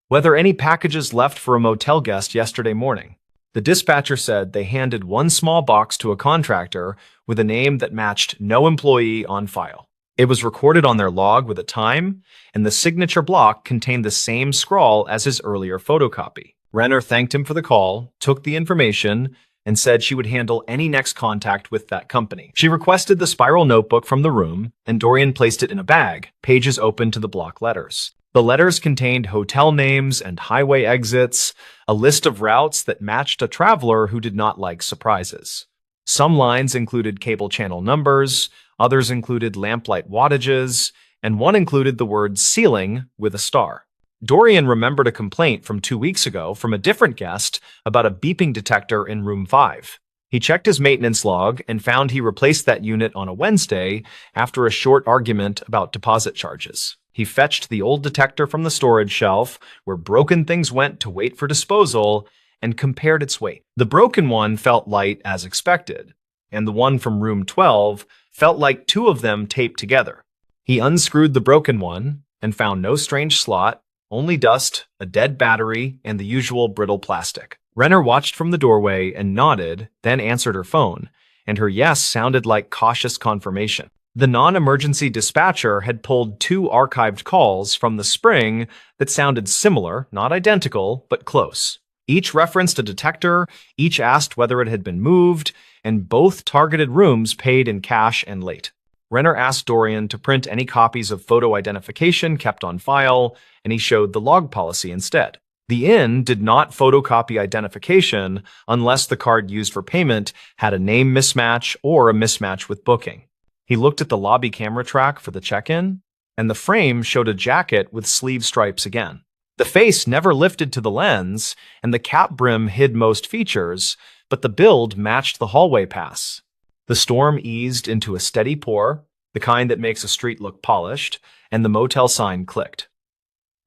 whether any packages left for a motel guest yesterday morning. The dispatcher said they handed one small box to a contractor with a name that matched no employee on file. It was recorded on their log with a time, and the signature block contained the same scrawl as his earlier photocopy. Renner thanked him for the call, took the information, and said she would handle any next contact with that company. She requested the spiral notebook from the room, and Dorian placed it in a bag, pages open to the block letters. The letters contained hotel names and highway exits, a list of routes that matched a traveler who did not like surprises. Some lines included cable channel numbers, others included lamplight wattages, and one included the word ceiling with a star. Dorian remembered a complaint from 2 weeks ago from a different guest about a beeping detector in room 5. He checked his maintenance log and found he replaced that unit on a Wednesday after a short argument about deposit charges. He fetched the old detector from the storage shelf, where broken things went to wait for disposal, and compared its weight. The broken one felt light as expected, and the one from room 12 felt like two of them taped together. He unscrewed the broken one and found no strange slot, only dust, a dead battery, and the usual brittle plastic. Renner watched from the doorway and nodded, then answered her phone, and her yes sounded like cautious confirmation. The non-emergency dispatcher had pulled 2 archived calls from the spring that sounded similar, not identical, but close. Each referenced a detector, each asked whether it had been moved, and both targeted rooms paid in cash and late. Renner asked Dorian to print any copies of photo identification kept on file, and he showed the log policy instead. The inn did not photocopy identification unless the card used for payment had a name mismatch or a mismatch with booking. He looked at the lobby camera track for the check-in, and the frame showed a jacket with sleeve stripes again. The face never lifted to the lens, and the cap brim hid most features, but the build matched the hallway pass. The storm eased into a steady pour, the kind that makes a street look polished, and the motel sign clicked.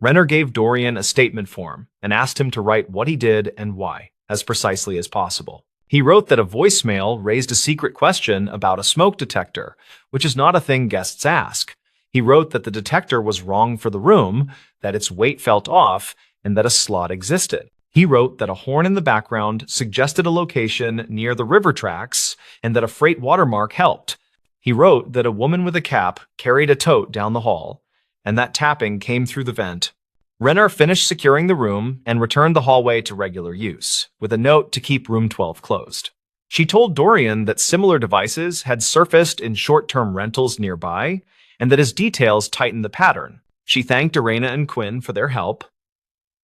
Renner gave Dorian a statement form and asked him to write what he did and why, as precisely as possible. He wrote that a voicemail raised a secret question about a smoke detector, which is not a thing guests ask. He wrote that the detector was wrong for the room, that its weight felt off, and that a slot existed. He wrote that a horn in the background suggested a location near the river tracks and that a freight watermark helped. He wrote that a woman with a cap carried a tote down the hall, and that tapping came through the vent. Renner finished securing the room and returned the hallway to regular use, with a note to keep room 12 closed. She told Dorian that similar devices had surfaced in short-term rentals nearby, and that his details tightened the pattern. She thanked Irena and Quinn for their help,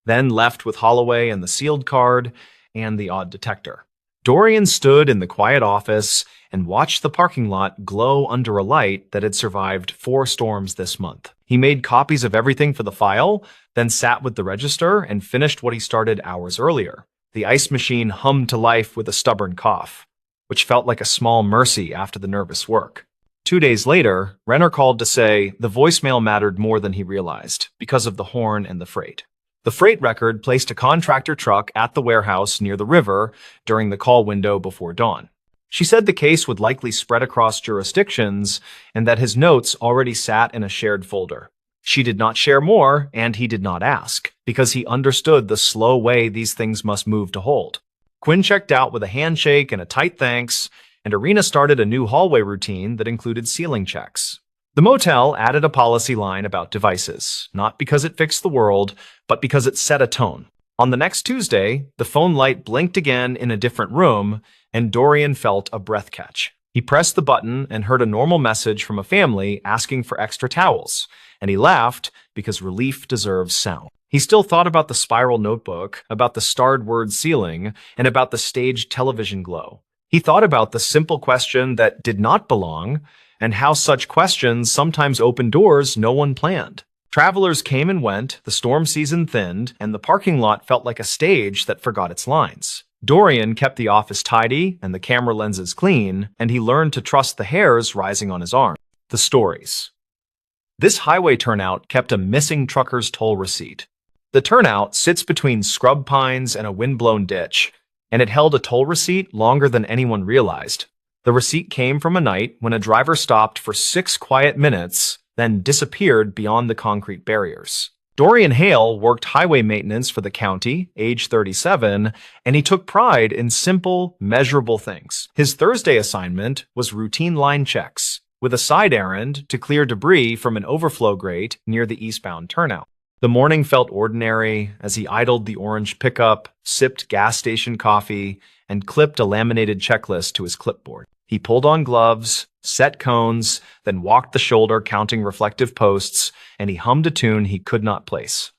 then left with Holloway and the sealed card and the odd detector. Dorian stood in the quiet office and watched the parking lot glow under a light that had survived 4 storms this month. He made copies of everything for the file, then sat with the register and finished what he started hours earlier. The ice machine hummed to life with a stubborn cough, which felt like a small mercy after the nervous work. 2 days later, Renner called to say the voicemail mattered more than he realized because of the horn and the freight. The freight record placed a contractor truck at the warehouse near the river during the call window before dawn. She said the case would likely spread across jurisdictions and that his notes already sat in a shared folder. She did not share more, and he did not ask, because he understood the slow way these things must move to hold. Quinn checked out with a handshake and a tight thanks, and Irena started a new hallway routine that included ceiling checks. The motel added a policy line about devices, not because it fixed the world, but because it set a tone. On the next Tuesday, the phone light blinked again in a different room, and Dorian felt a breath catch. He pressed the button and heard a normal message from a family asking for extra towels, and he laughed because relief deserves sound. He still thought about the spiral notebook, about the starred word ceiling, and about the staged television glow. He thought about the simple question that did not belong and how such questions sometimes open doors no one planned. Travelers came and went, the storm season thinned, and the parking lot felt like a stage that forgot its lines. Dorian kept the office tidy and the camera lenses clean, and he learned to trust the hairs rising on his arm. The stories. This highway turnout kept a missing trucker's toll receipt. The turnout sits between scrub pines and a windblown ditch, and it held a toll receipt longer than anyone realized. The receipt came from a night when a driver stopped for 6 quiet minutes, then disappeared beyond the concrete barriers. Dorian Hale worked highway maintenance for the county, age 37, and he took pride in simple, measurable things. His Thursday assignment was routine line checks, with a side errand to clear debris from an overflow grate near the eastbound turnout. The morning felt ordinary as he idled the orange pickup, sipped gas station coffee, and clipped a laminated checklist to his clipboard. He pulled on gloves, set cones, then walked the shoulder counting reflective posts, and he hummed a tune he could not place.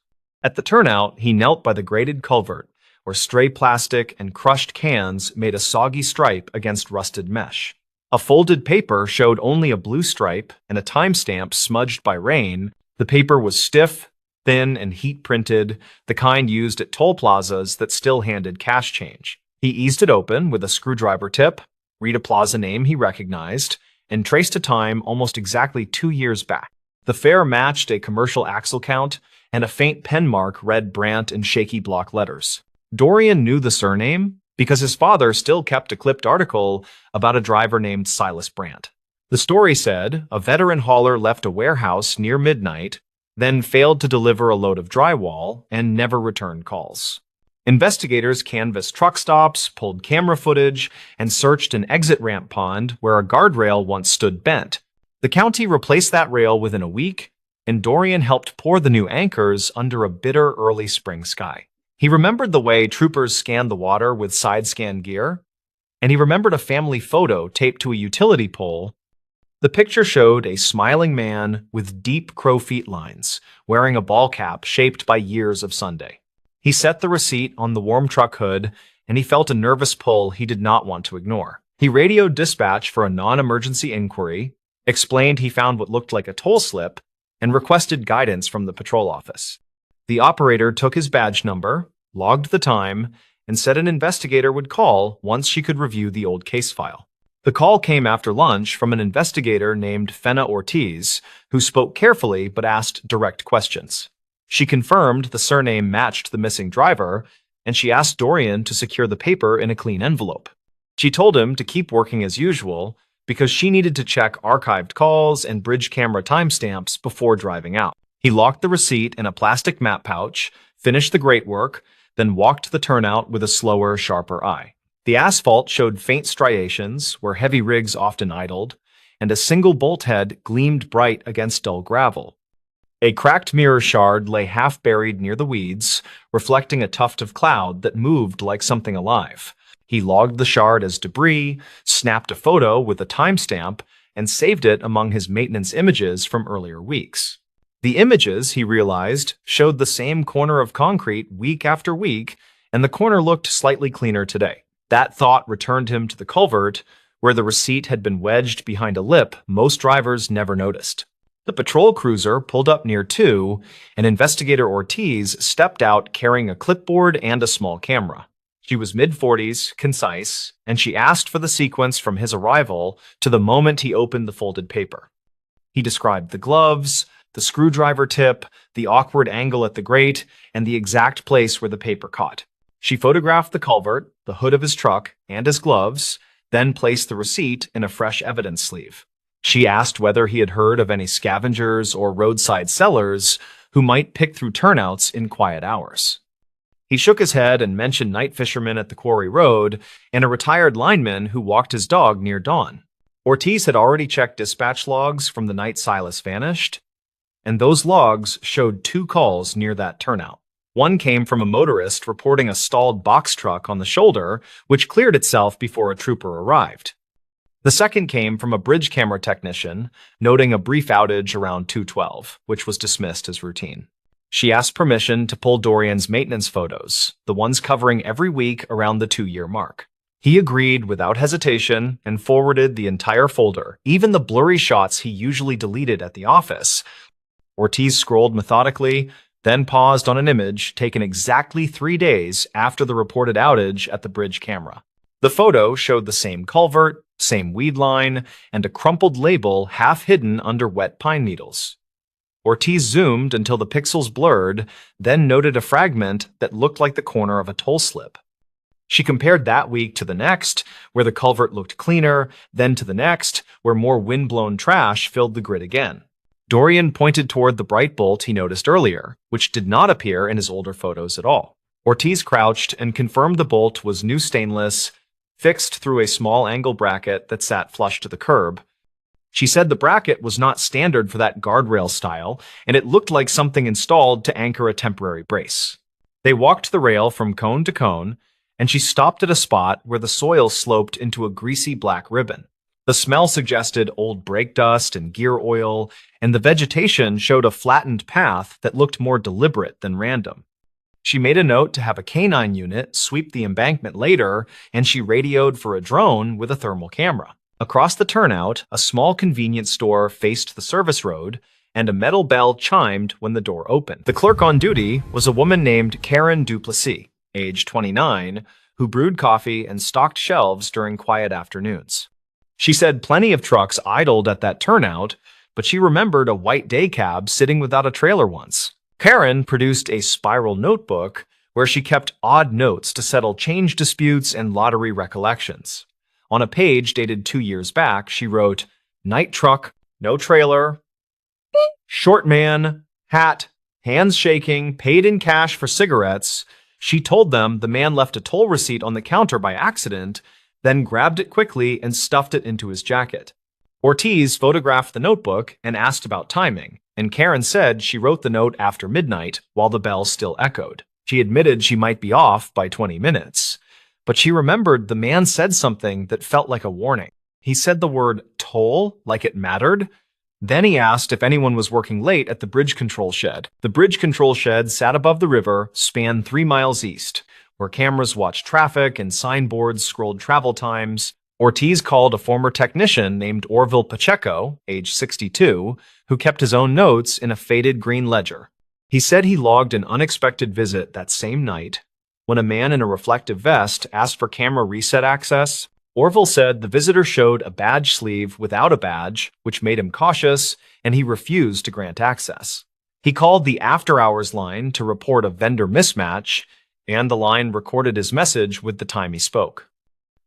At the turnout, he knelt by the grated culvert, where stray plastic and crushed cans made a soggy stripe against rusted mesh. A folded paper showed only a blue stripe and a timestamp smudged by rain. The paper was stiff, thin, and heat-printed, the kind used at toll plazas that still handed cash change. He eased it open with a screwdriver tip, read a plaza name he recognized, and traced a time almost exactly 2 years back. The fare matched a commercial axle count, and a faint pen mark read Brandt in shaky block letters. Dorian knew the surname because his father still kept a clipped article about a driver named Silas Brandt. The story said a veteran hauler left a warehouse near midnight, then failed to deliver a load of drywall and never returned calls. Investigators canvassed truck stops, pulled camera footage, and searched an exit ramp pond where a guardrail once stood bent. The county replaced that rail within a week, and Dorian helped pour the new anchors under a bitter early spring sky. He remembered the way troopers scanned the water with side-scan gear, and he remembered a family photo taped to a utility pole. The picture showed a smiling man with deep crow feet lines, wearing a ball cap shaped by years of Sunday. He set the receipt on the warm truck hood, and he felt a nervous pull he did not want to ignore. He radioed dispatch for a non-emergency inquiry, explained he found what looked like a toll slip, and requested guidance from the patrol office. The operator took his badge number, logged the time, and said an investigator would call once she could review the old case file. The call came after lunch from an investigator named Fenna Ortiz, who spoke carefully but asked direct questions. She confirmed the surname matched the missing driver, and she asked Dorian to secure the paper in a clean envelope. She told him to keep working as usual because she needed to check archived calls and bridge camera timestamps before driving out. He locked the receipt in a plastic map pouch, finished the grate work, then walked the turnout with a slower, sharper eye. The asphalt showed faint striations where heavy rigs often idled, and a single bolt head gleamed bright against dull gravel. A cracked mirror shard lay half-buried near the weeds, reflecting a tuft of cloud that moved like something alive. He logged the shard as debris, snapped a photo with a timestamp, and saved it among his maintenance images from earlier weeks. The images, he realized, showed the same corner of concrete week after week, and the corner looked slightly cleaner today. That thought returned him to the culvert, where the receipt had been wedged behind a lip most drivers never noticed. The patrol cruiser pulled up near too, and Investigator Ortiz stepped out carrying a clipboard and a small camera. She was mid-40s, concise, and she asked for the sequence from his arrival to the moment he opened the folded paper. He described the gloves, the screwdriver tip, the awkward angle at the grate, and the exact place where the paper caught. She photographed the culvert, the hood of his truck, and his gloves, then placed the receipt in a fresh evidence sleeve. She asked whether he had heard of any scavengers or roadside sellers who might pick through turnouts in quiet hours. He shook his head and mentioned night fishermen at the quarry road and a retired lineman who walked his dog near dawn. Ortiz had already checked dispatch logs from the night Silas vanished, and those logs showed 2 calls near that turnout. One came from a motorist reporting a stalled box truck on the shoulder, which cleared itself before a trooper arrived. The second came from a bridge camera technician, noting a brief outage around 2:12, which was dismissed as routine. She asked permission to pull Dorian's maintenance photos, the ones covering every week around the 2-year mark. He agreed without hesitation and forwarded the entire folder, even the blurry shots he usually deleted at the office. Ortiz scrolled methodically, then paused on an image taken exactly 3 days after the reported outage at the bridge camera. The photo showed the same culvert, same weed line, and a crumpled label half hidden under wet pine needles. Ortiz zoomed until the pixels blurred, then noted a fragment that looked like the corner of a toll slip. She compared that week to the next, where the culvert looked cleaner, then to the next, where more wind-blown trash filled the grid again. Dorian pointed toward the bright bolt he noticed earlier, which did not appear in his older photos at all. Ortiz crouched and confirmed the bolt was new stainless, fixed through a small angle bracket that sat flush to the curb. She said the bracket was not standard for that guardrail style, and it looked like something installed to anchor a temporary brace. They walked the rail from cone to cone, and she stopped at a spot where the soil sloped into a greasy black ribbon. The smell suggested old brake dust and gear oil, and the vegetation showed a flattened path that looked more deliberate than random. She made a note to have a canine unit sweep the embankment later, and she radioed for a drone with a thermal camera. Across the turnout, a small convenience store faced the service road, and a metal bell chimed when the door opened. The clerk on duty was a woman named Karen Duplessis, age 29, who brewed coffee and stocked shelves during quiet afternoons. She said plenty of trucks idled at that turnout, but she remembered a white day cab sitting without a trailer once. Karen produced a spiral notebook where she kept odd notes to settle change disputes and lottery recollections. On a page dated 2 years back, she wrote, "Night truck, no trailer, short man, hat, hands shaking, paid in cash for cigarettes." She told them the man left a toll receipt on the counter by accident, then grabbed it quickly and stuffed it into his jacket. Ortiz photographed the notebook and asked about timing, and Karen said she wrote the note after midnight while the bell still echoed. She admitted she might be off by 20 minutes, but she remembered the man said something that felt like a warning. He said the word toll like it mattered. Then he asked if anyone was working late at the bridge control shed. The bridge control shed sat above the river, spanned 3 miles east, where cameras watched traffic and signboards scrolled travel times. Ortiz called a former technician named Orville Pacheco, age 62, who kept his own notes in a faded green ledger. He said he logged an unexpected visit that same night. When a man in a reflective vest asked for camera reset access, Orville said the visitor showed a badge sleeve without a badge, which made him cautious, and he refused to grant access. He called the after-hours line to report a vendor mismatch, and the line recorded his message with the time he spoke.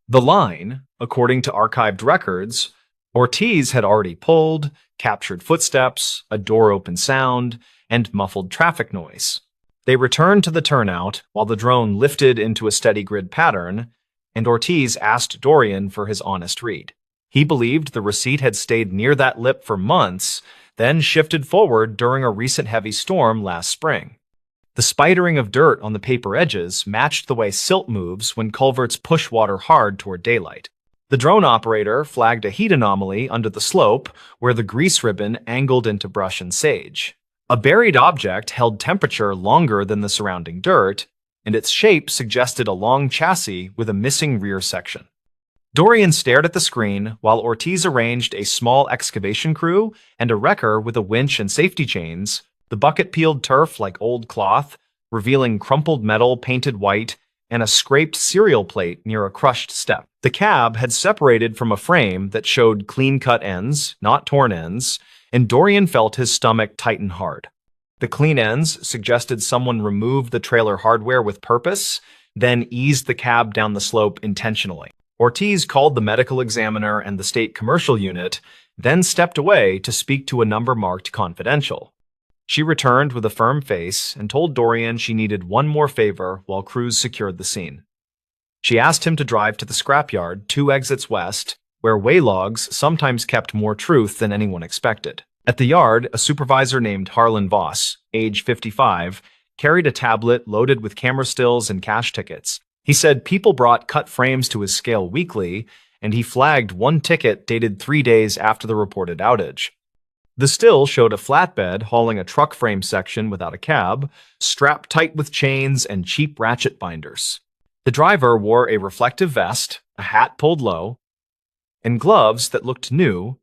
The line, according to archived records, Ortiz had already pulled, captured footsteps, a door-open sound, and muffled traffic noise. They returned to the turnout while the drone lifted into a steady grid pattern, and Ortiz asked Dorian for his honest read. He believed the receipt had stayed near that lip for months, then shifted forward during a recent heavy storm last spring. The spidering of dirt on the paper edges matched the way silt moves when culverts push water hard toward daylight. The drone operator flagged a heat anomaly under the slope where the grease ribbon angled into brush and sage. A buried object held temperature longer than the surrounding dirt, and its shape suggested a long chassis with a missing rear section. Dorian stared at the screen while Ortiz arranged a small excavation crew and a wrecker with a winch and safety chains. The bucket peeled turf like old cloth, revealing crumpled metal painted white and a scraped cereal plate near a crushed step. The cab had separated from a frame that showed clean-cut ends, not torn ends, and Dorian felt his stomach tighten hard. The clean ends suggested someone removed the trailer hardware with purpose, then eased the cab down the slope intentionally. Ortiz called the medical examiner and the state commercial unit, then stepped away to speak to a number marked confidential. She returned with a firm face and told Dorian she needed one more favor while crews secured the scene. She asked him to drive to the scrapyard 2 exits west, where way logs sometimes kept more truth than anyone expected. At the yard, a supervisor named Harlan Voss, age 55, carried a tablet loaded with camera stills and cash tickets. He said people brought cut frames to his scale weekly, and he flagged one ticket dated 3 days after the reported outage. The still showed a flatbed hauling a truck frame section without a cab, strapped tight with chains and cheap ratchet binders. The driver wore a reflective vest, a hat pulled low, and gloves that looked new,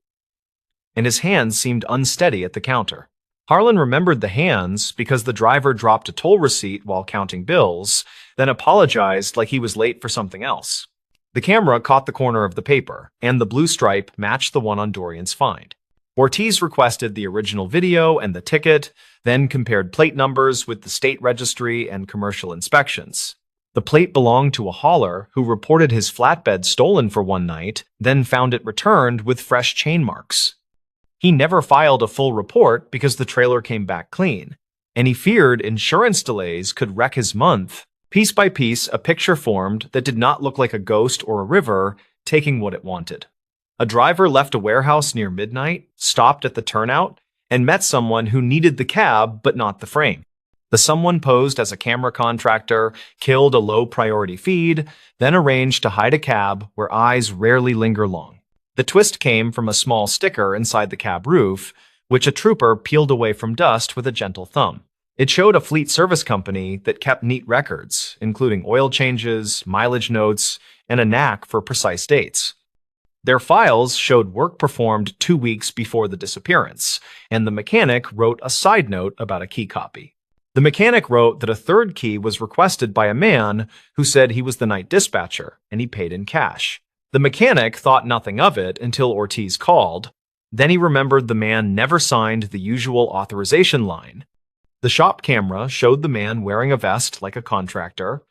and his hands seemed unsteady at the counter. Harlan remembered the hands because the driver dropped a toll receipt while counting bills, then apologized like he was late for something else. The camera caught the corner of the paper, and the blue stripe matched the one on Dorian's find. Ortiz requested the original video and the ticket, then compared plate numbers with the state registry and commercial inspections. The plate belonged to a hauler who reported his flatbed stolen for one night, then found it returned with fresh chain marks. He never filed a full report because the trailer came back clean, and he feared insurance delays could wreck his month. Piece by piece, a picture formed that did not look like a ghost or a river taking what it wanted. A driver left a warehouse near midnight, stopped at the turnout, and met someone who needed the cab but not the frame. The someone posed as a camera contractor, killed a low-priority feed, then arranged to hide a cab where eyes rarely linger long. The twist came from a small sticker inside the cab roof, which a trooper peeled away from dust with a gentle thumb. It showed a fleet service company that kept neat records, including oil changes, mileage notes, and a knack for precise dates. Their files showed work performed 2 weeks before the disappearance, and the mechanic wrote a side note about a key copy. The mechanic wrote that a third key was requested by a man who said he was the night dispatcher, and he paid in cash. The mechanic thought nothing of it until Ortiz called. Then he remembered the man never signed the usual authorization line. The shop camera showed the man wearing a vest like a contractor,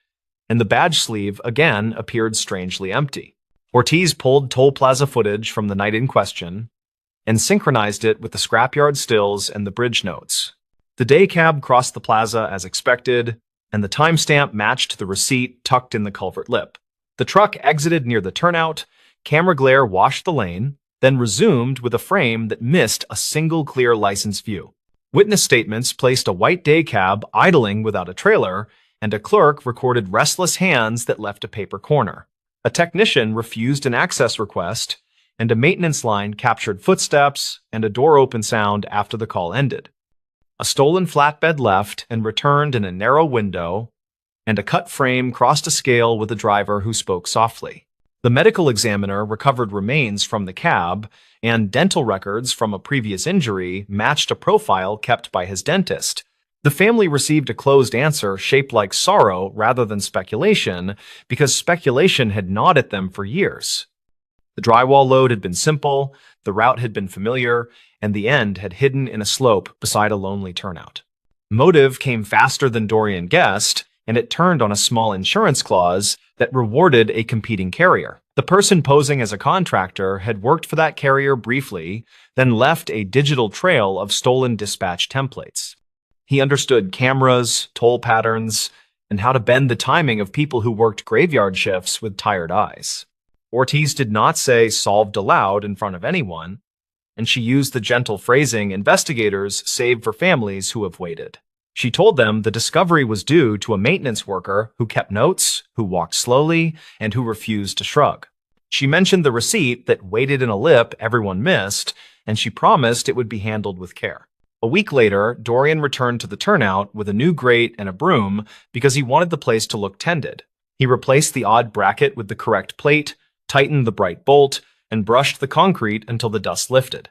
and the badge sleeve again appeared strangely empty. Ortiz pulled toll plaza footage from the night in question and synchronized it with the scrapyard stills and the bridge notes. The day cab crossed the plaza as expected, and the timestamp matched the receipt tucked in the culvert lip. The truck exited near the turnout, camera glare washed the lane, then resumed with a frame that missed a single clear license view. Witness statements placed a white day cab idling without a trailer, and a clerk recorded restless hands that left a paper corner. A technician refused an access request, and a maintenance line captured footsteps and a door open sound after the call ended. A stolen flatbed left and returned in a narrow window, and a cut frame crossed a scale with a driver who spoke softly. The medical examiner recovered remains from the cab, and dental records from a previous injury matched a profile kept by his dentist. The family received a closed answer shaped like sorrow rather than speculation, because speculation had gnawed at them for years. The drywall load had been simple, the route had been familiar, and the end had hidden in a slope beside a lonely turnout. Motive came faster than Dorian guessed, and it turned on a small insurance clause that rewarded a competing carrier. The person posing as a contractor had worked for that carrier briefly, then left a digital trail of stolen dispatch templates. He understood cameras, toll patterns, and how to bend the timing of people who worked graveyard shifts with tired eyes. Ortiz did not say solved aloud in front of anyone, and she used the gentle phrasing investigators save for families who have waited. She told them the discovery was due to a maintenance worker who kept notes, who walked slowly, and who refused to shrug. She mentioned the receipt that waited in a lip everyone missed, and she promised it would be handled with care. A week later, Dorian returned to the turnout with a new grate and a broom because he wanted the place to look tended. He replaced the odd bracket with the correct plate, tightened the bright bolt, and brushed the concrete until the dust lifted.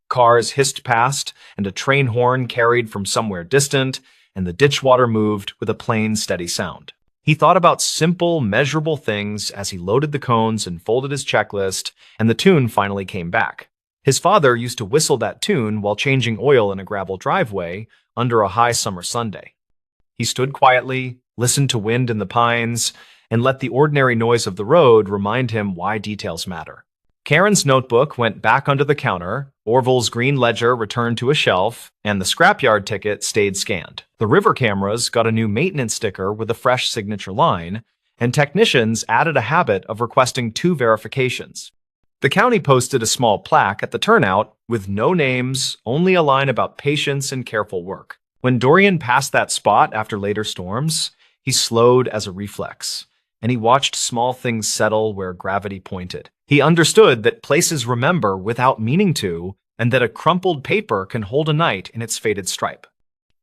Cars hissed past, and a train horn carried from somewhere distant, and the ditch water moved with a plain, steady sound. He thought about simple, measurable things as he loaded the cones and folded his checklist, and the tune finally came back. His father used to whistle that tune while changing oil in a gravel driveway under a high summer Sunday. He stood quietly, listened to wind in the pines, and let the ordinary noise of the road remind him why details matter. Karen's notebook went back under the counter, Orville's green ledger returned to a shelf, and the scrapyard ticket stayed scanned. The river cameras got a new maintenance sticker with a fresh signature line, and technicians added a habit of requesting 2 verifications. The county posted a small plaque at the turnout with no names, only a line about patience and careful work. When Dorian passed that spot after later storms, he slowed as a reflex, and he watched small things settle where gravity pointed. He understood that places remember without meaning to, and that a crumpled paper can hold a night in its faded stripe.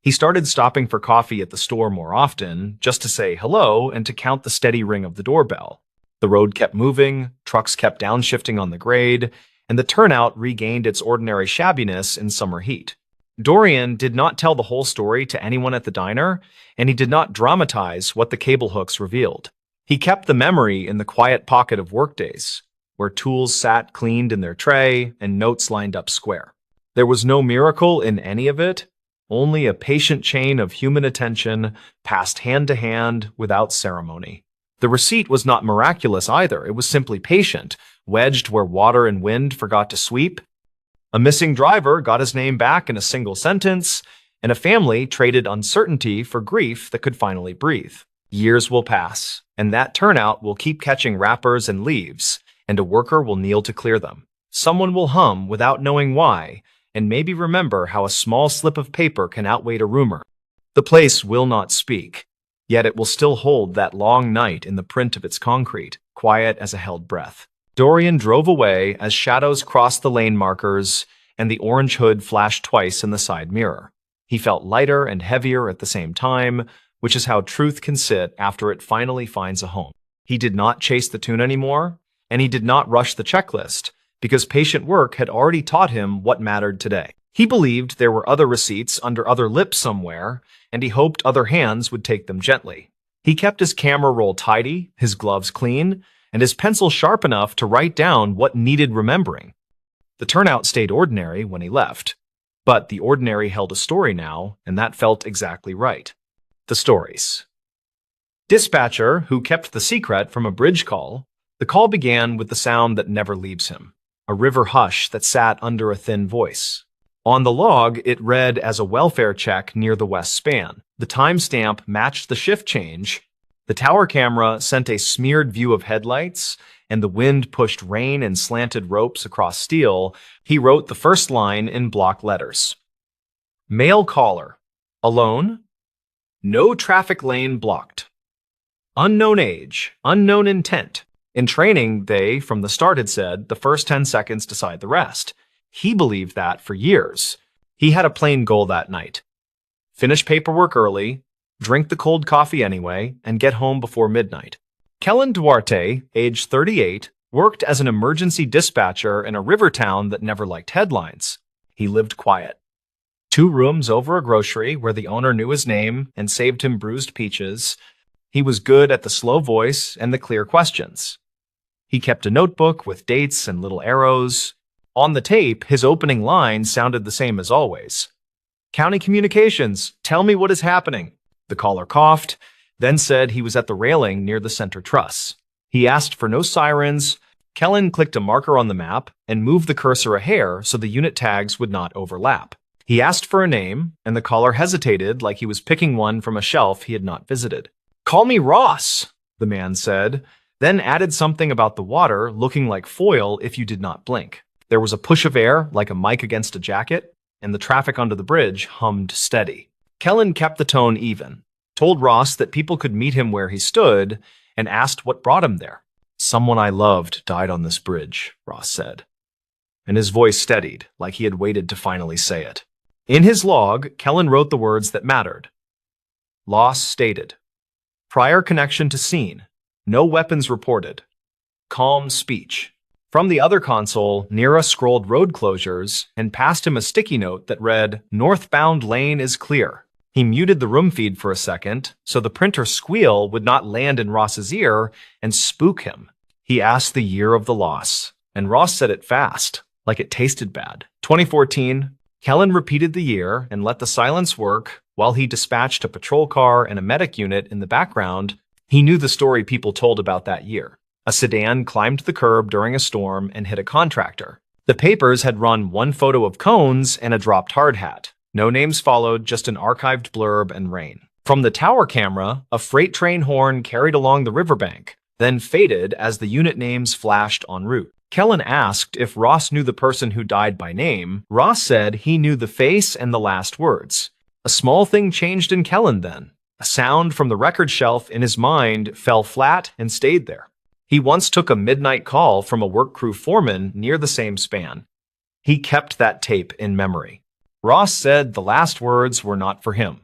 He started stopping for coffee at the store more often, just to say hello and to count the steady ring of the doorbell. The road kept moving, trucks kept downshifting on the grade, and the turnout regained its ordinary shabbiness in summer heat. Dorian did not tell the whole story to anyone at the diner, and he did not dramatize what the cable hooks revealed. He kept the memory in the quiet pocket of workdays, where tools sat cleaned in their tray and notes lined up square. There was no miracle in any of it, only a patient chain of human attention passed hand to hand without ceremony. The receipt was not miraculous either. It was simply patient, wedged where water and wind forgot to sweep. A missing driver got his name back in a single sentence, and a family traded uncertainty for grief that could finally breathe. Years will pass, and that turnout will keep catching wrappers and leaves, and a worker will kneel to clear them. Someone will hum without knowing why, and maybe remember how a small slip of paper can outweigh a rumor. The place will not speak, yet it will still hold that long night in the print of its concrete, quiet as a held breath. Dorian drove away as shadows crossed the lane markers and the orange hood flashed twice in the side mirror. He felt lighter and heavier at the same time, which is how truth can sit after it finally finds a home. He did not chase the tune anymore, and he did not rush the checklist, because patient work had already taught him what mattered today. He believed there were other receipts under other lips somewhere, and he hoped other hands would take them gently. He kept his camera roll tidy, his gloves clean, and his pencil sharp enough to write down what needed remembering. The turnout stayed ordinary when he left, but the ordinary held a story now, and that felt exactly right. The stories. Dispatcher, who kept the secret from a bridge call, the call began with the sound that never leaves him, a river hush that sat under a thin voice. On the log, it read as a welfare check near the west span. The timestamp matched the shift change. The tower camera sent a smeared view of headlights, and the wind pushed rain and slanted ropes across steel. He wrote the first line in block letters. Male caller. Alone? No traffic lane blocked. Unknown age. Unknown intent. In training, they, from the start, had said, the first 10 seconds decide the rest. He believed that for years. He had a plain goal that night. Finish paperwork early, drink the cold coffee anyway, and get home before midnight. Kellen Duarte, age 38, worked as an emergency dispatcher in a river town that never liked headlines. He lived quiet. 2 rooms over a grocery where the owner knew his name and saved him bruised peaches. He was good at the slow voice and the clear questions. He kept a notebook with dates and little arrows. On the tape, his opening line sounded the same as always. County Communications, tell me what is happening. The caller coughed, then said he was at the railing near the center truss. He asked for no sirens. Kellen clicked a marker on the map and moved the cursor a hair so the unit tags would not overlap. He asked for a name, and the caller hesitated like he was picking one from a shelf he had not visited. Call me Ross, the man said, then added something about the water looking like foil if you did not blink. There was a push of air, like a mic against a jacket, and the traffic under the bridge hummed steady. Kellen kept the tone even, told Ross that people could meet him where he stood, and asked what brought him there. Someone I loved died on this bridge, Ross said. And his voice steadied, like he had waited to finally say it. In his log, Kellen wrote the words that mattered. Loss stated. Prior connection to scene. No weapons reported. Calm speech. From the other console, Nira scrolled road closures and passed him a sticky note that read, Northbound lane is clear. He muted the room feed for a second, so the printer squeal would not land in Ross's ear and spook him. He asked the year of the loss, and Ross said it fast, like it tasted bad. 2014. Kellen repeated the year and let the silence work while he dispatched a patrol car and a medic unit in the background. He knew the story people told about that year. A sedan climbed the curb during a storm and hit a contractor. The papers had run one photo of cones and a dropped hard hat. No names followed, just an archived blurb and rain. From the tower camera, a freight train horn carried along the riverbank, then faded as the unit names flashed en route. Kellen asked if Ross knew the person who died by name. Ross said he knew the face and the last words. A small thing changed in Kellen then. A sound from the record shelf in his mind fell flat and stayed there. He once took a midnight call from a work crew foreman near the same span. He kept that tape in memory. Ross said the last words were not for him.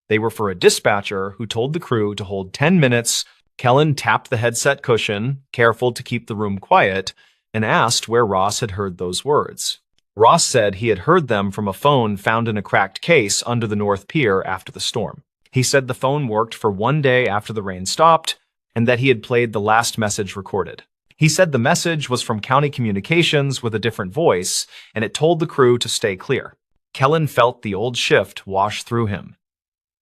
They were for a dispatcher who told the crew to hold 10 minutes. Kellen tapped the headset cushion, careful to keep the room quiet, and asked where Ross had heard those words. Ross said he had heard them from a phone found in a cracked case under the North Pier after the storm. He said the phone worked for one day after the rain stopped, and that he had played the last message recorded. He said the message was from County Communications with a different voice, and it told the crew to stay clear. Kellen felt the old shift wash through him.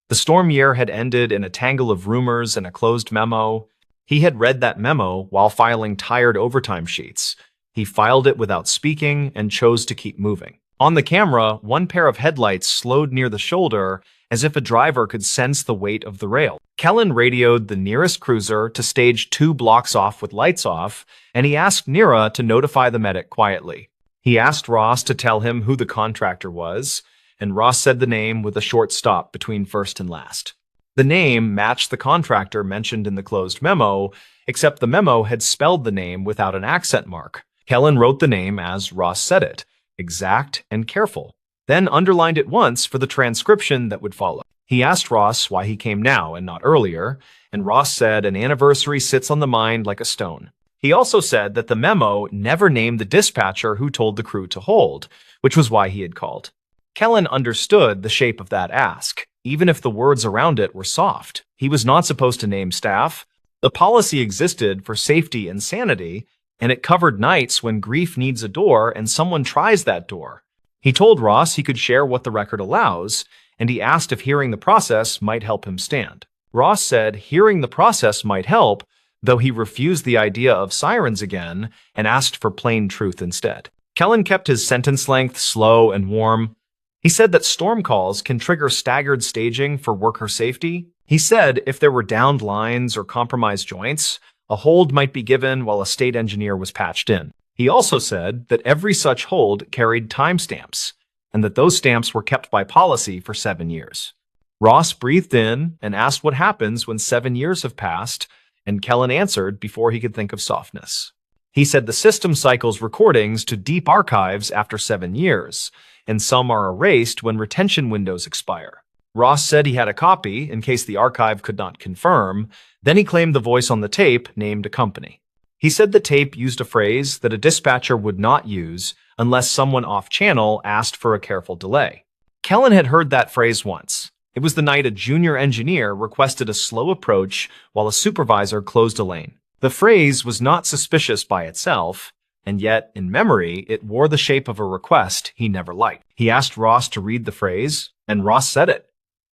The storm year had ended in a tangle of rumors and a closed memo. He had read that memo while filing tired overtime sheets. He filed it without speaking and chose to keep moving. On the camera, one pair of headlights slowed near the shoulder as if a driver could sense the weight of the rail. Kellen radioed the nearest cruiser to stage 2 blocks off with lights off, and he asked Nira to notify the medic quietly. He asked Ross to tell him who the contractor was, and Ross said the name with a short stop between first and last. The name matched the contractor mentioned in the closed memo, except the memo had spelled the name without an accent mark. Kellen wrote the name as Ross said it, exact and careful, then underlined it once for the transcription that would follow. He asked Ross why he came now and not earlier, and Ross said an anniversary sits on the mind like a stone. He also said that the memo never named the dispatcher who told the crew to hold, which was why he had called. Kellen understood the shape of that ask, even if the words around it were soft. He was not supposed to name staff. The policy existed for safety and sanity, and it covered nights when grief needs a door and someone tries that door. He told Ross he could share what the record allows, and he asked if hearing the process might help him stand. Ross said hearing the process might help, though he refused the idea of sirens again and asked for plain truth instead. Kellen kept his sentence length slow and warm. He said that storm calls can trigger staggered staging for worker safety. He said if there were downed lines or compromised joints, a hold might be given while a state engineer was patched in. He also said that every such hold carried timestamps, and that those stamps were kept by policy for 7 years. Ross breathed in and asked what happens when 7 years have passed, and Kellen answered before he could think of softness. He said the system cycles recordings to deep archives after 7 years, and some are erased when retention windows expire. Ross said he had a copy in case the archive could not confirm. Then he claimed the voice on the tape named a company. He said the tape used a phrase that a dispatcher would not use unless someone off-channel asked for a careful delay. Kellen had heard that phrase once. It was the night a junior engineer requested a slow approach while a supervisor closed a lane. The phrase was not suspicious by itself, and yet, in memory, it wore the shape of a request he never liked. He asked Ross to read the phrase, and Ross said it.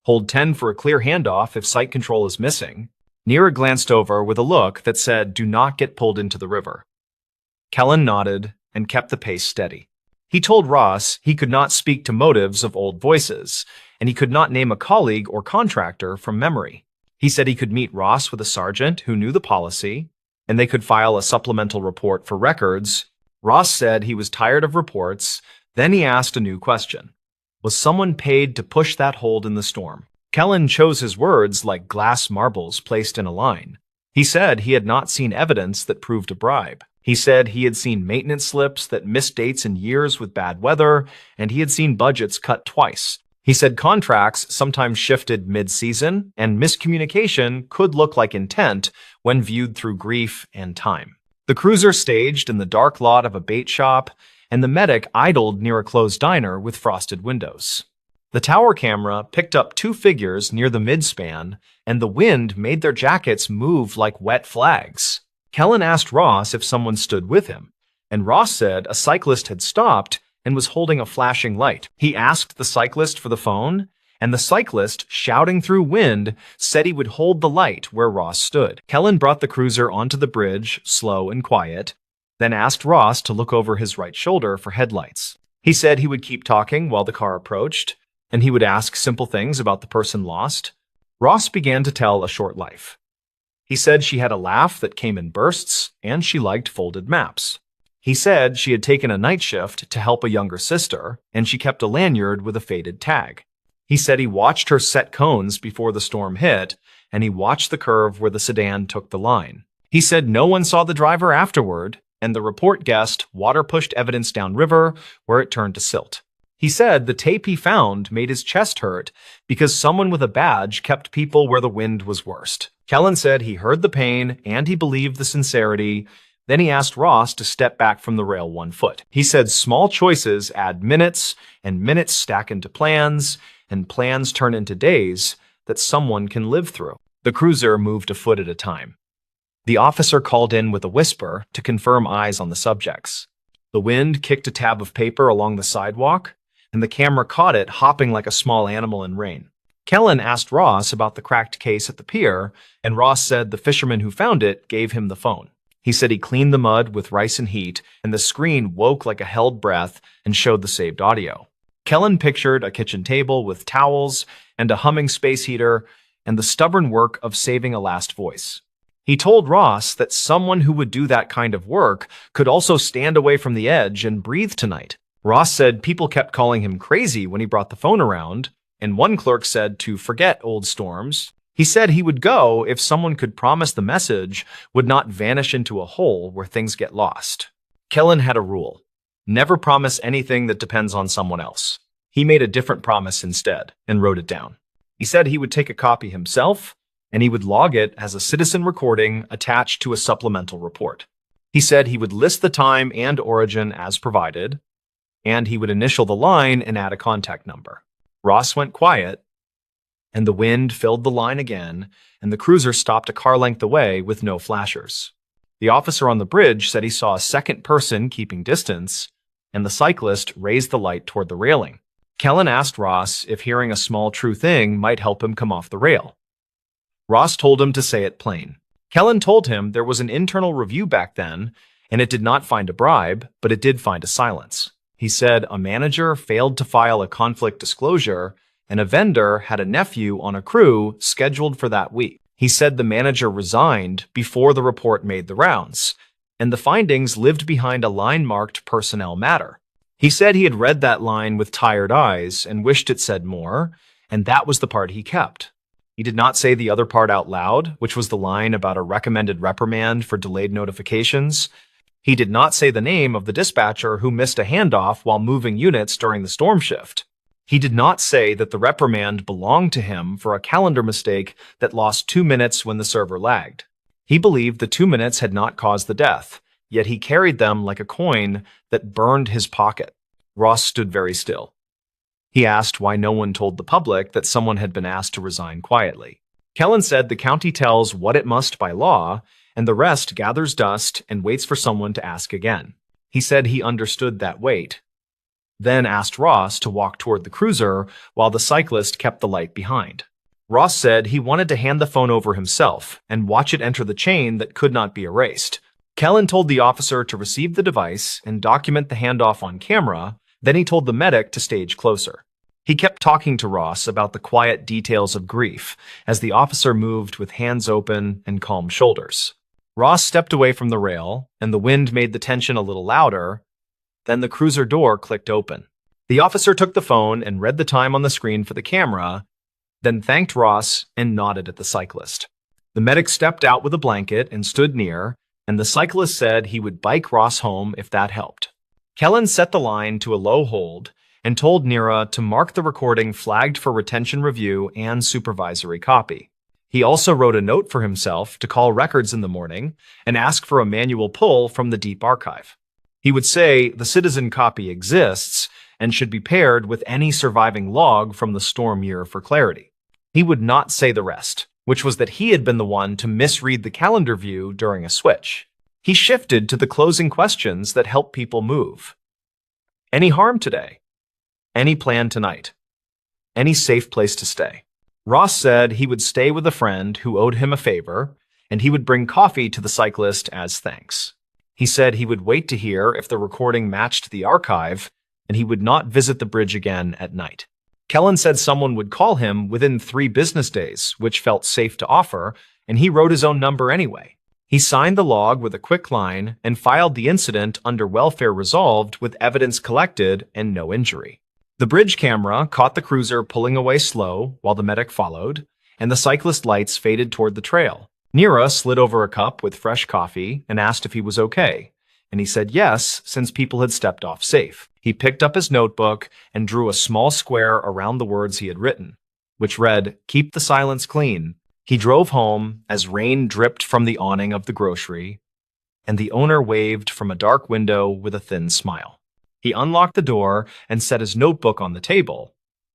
Hold 10 for a clear handoff if site control is missing. Nira glanced over with a look that said, do not get pulled into the river. Kellen nodded and kept the pace steady. He told Ross he could not speak to motives of old voices, and he could not name a colleague or contractor from memory. He said he could meet Ross with a sergeant who knew the policy, and they could file a supplemental report for records. Ross said he was tired of reports. Then he asked a new question. Was someone paid to push that hold in the storm? Kellen chose his words like glass marbles placed in a line. He said he had not seen evidence that proved a bribe. He said he had seen maintenance slips that missed dates in years with bad weather, and he had seen budgets cut twice. He said contracts sometimes shifted mid-season, and miscommunication could look like intent when viewed through grief and time. The cruiser staged in the dark lot of a bait shop, and the medic idled near a closed diner with frosted windows. The tower camera picked up 2 figures near the midspan, and the wind made their jackets move like wet flags. Kellen asked Ross if someone stood with him, and Ross said a cyclist had stopped and was holding a flashing light. He asked the cyclist for the phone, and the cyclist, shouting through wind, said he would hold the light where Ross stood. Kellen brought the cruiser onto the bridge, slow and quiet, then asked Ross to look over his right shoulder for headlights. He said he would keep talking while the car approached, and he would ask simple things about the person lost. Ross began to tell a short life. He said she had a laugh that came in bursts, and she liked folded maps. He said she had taken a night shift to help a younger sister, and she kept a lanyard with a faded tag. He said he watched her set cones before the storm hit, and he watched the curve where the sedan took the line. He said no one saw the driver afterward, and the report guessed water pushed evidence downriver where it turned to silt. He said the tape he found made his chest hurt because someone with a badge kept people where the wind was worst. Kellen said he heard the pain and he believed the sincerity. Then he asked Ross to step back from the rail 1 foot. He said small choices add minutes, and minutes stack into plans, and plans turn into days that someone can live through. The cruiser moved a foot at a time. The officer called in with a whisper to confirm eyes on the subjects. The wind kicked a tab of paper along the sidewalk, and the camera caught it hopping like a small animal in rain. Kellen asked Ross about the cracked case at the pier, and Ross said the fisherman who found it gave him the phone. He said he cleaned the mud with rice and heat, and the screen woke like a held breath and showed the saved audio. Kellen pictured a kitchen table with towels and a humming space heater and the stubborn work of saving a last voice. He told Ross that someone who would do that kind of work could also stand away from the edge and breathe tonight. Ross said people kept calling him crazy when he brought the phone around, and one clerk said to forget old storms. He said he would go if someone could promise the message would not vanish into a hole where things get lost. Kellen had a rule: never promise anything that depends on someone else. He made a different promise instead and wrote it down. He said he would take a copy himself, and he would log it as a citizen recording attached to a supplemental report. He said he would list the time and origin as provided, and he would initial the line and add a contact number. Ross went quiet, and the wind filled the line again, and the cruiser stopped a car length away with no flashers. The officer on the bridge said he saw a second person keeping distance, and the cyclist raised the light toward the railing. Kellen asked Ross if hearing a small true thing might help him come off the rail. Ross told him to say it plain. Kellen told him there was an internal review back then, and it did not find a bribe, but it did find a silence. He said a manager failed to file a conflict disclosure, and a vendor had a nephew on a crew scheduled for that week. He said the manager resigned before the report made the rounds, and the findings lived behind a line marked personnel matter. He said he had read that line with tired eyes and wished it said more, and that was the part he kept. He did not say the other part out loud, which was the line about a recommended reprimand for delayed notifications. He did not say the name of the dispatcher who missed a handoff while moving units during the storm shift. He did not say that the reprimand belonged to him for a calendar mistake that lost 2 minutes when the server lagged. He believed the 2 minutes had not caused the death, yet he carried them like a coin that burned his pocket. Ross stood very still. He asked why no one told the public that someone had been asked to resign quietly. Kellen said the county tells what it must by law, and the rest gathers dust and waits for someone to ask again. He said he understood that wait, then asked Ross to walk toward the cruiser while the cyclist kept the light behind. Ross said he wanted to hand the phone over himself and watch it enter the chain that could not be erased. Kellen told the officer to receive the device and document the handoff on camera. Then he told the medic to stage closer. He kept talking to Ross about the quiet details of grief as the officer moved with hands open and calm shoulders. Ross stepped away from the rail, and the wind made the tension a little louder. Then the cruiser door clicked open. The officer took the phone and read the time on the screen for the camera, then thanked Ross and nodded at the cyclist. The medic stepped out with a blanket and stood near, and the cyclist said he would bike Ross home if that helped. Kellen set the line to a low hold and told Nira to mark the recording flagged for retention review and supervisory copy. He also wrote a note for himself to call records in the morning and ask for a manual pull from the deep archive. He would say the citizen copy exists and should be paired with any surviving log from the storm year for clarity. He would not say the rest, which was that he had been the one to misread the calendar view during a switch. He shifted to the closing questions that help people move. Any harm today? Any plan tonight? Any safe place to stay? Ross said he would stay with a friend who owed him a favor, and he would bring coffee to the cyclist as thanks. He said he would wait to hear if the recording matched the archive, and he would not visit the bridge again at night. Kellen said someone would call him within 3 business days, which felt safe to offer, and he wrote his own number anyway. He signed the log with a quick line and filed the incident under welfare resolved with evidence collected and no injury. The bridge camera caught the cruiser pulling away slow while the medic followed, and the cyclist lights faded toward the trail. Nira slid over a cup with fresh coffee and asked if he was okay, and he said yes since people had stepped off safe. He picked up his notebook and drew a small square around the words he had written, which read, "Keep the silence clean." He drove home as rain dripped from the awning of the grocery, and the owner waved from a dark window with a thin smile. He unlocked the door and set his notebook on the table.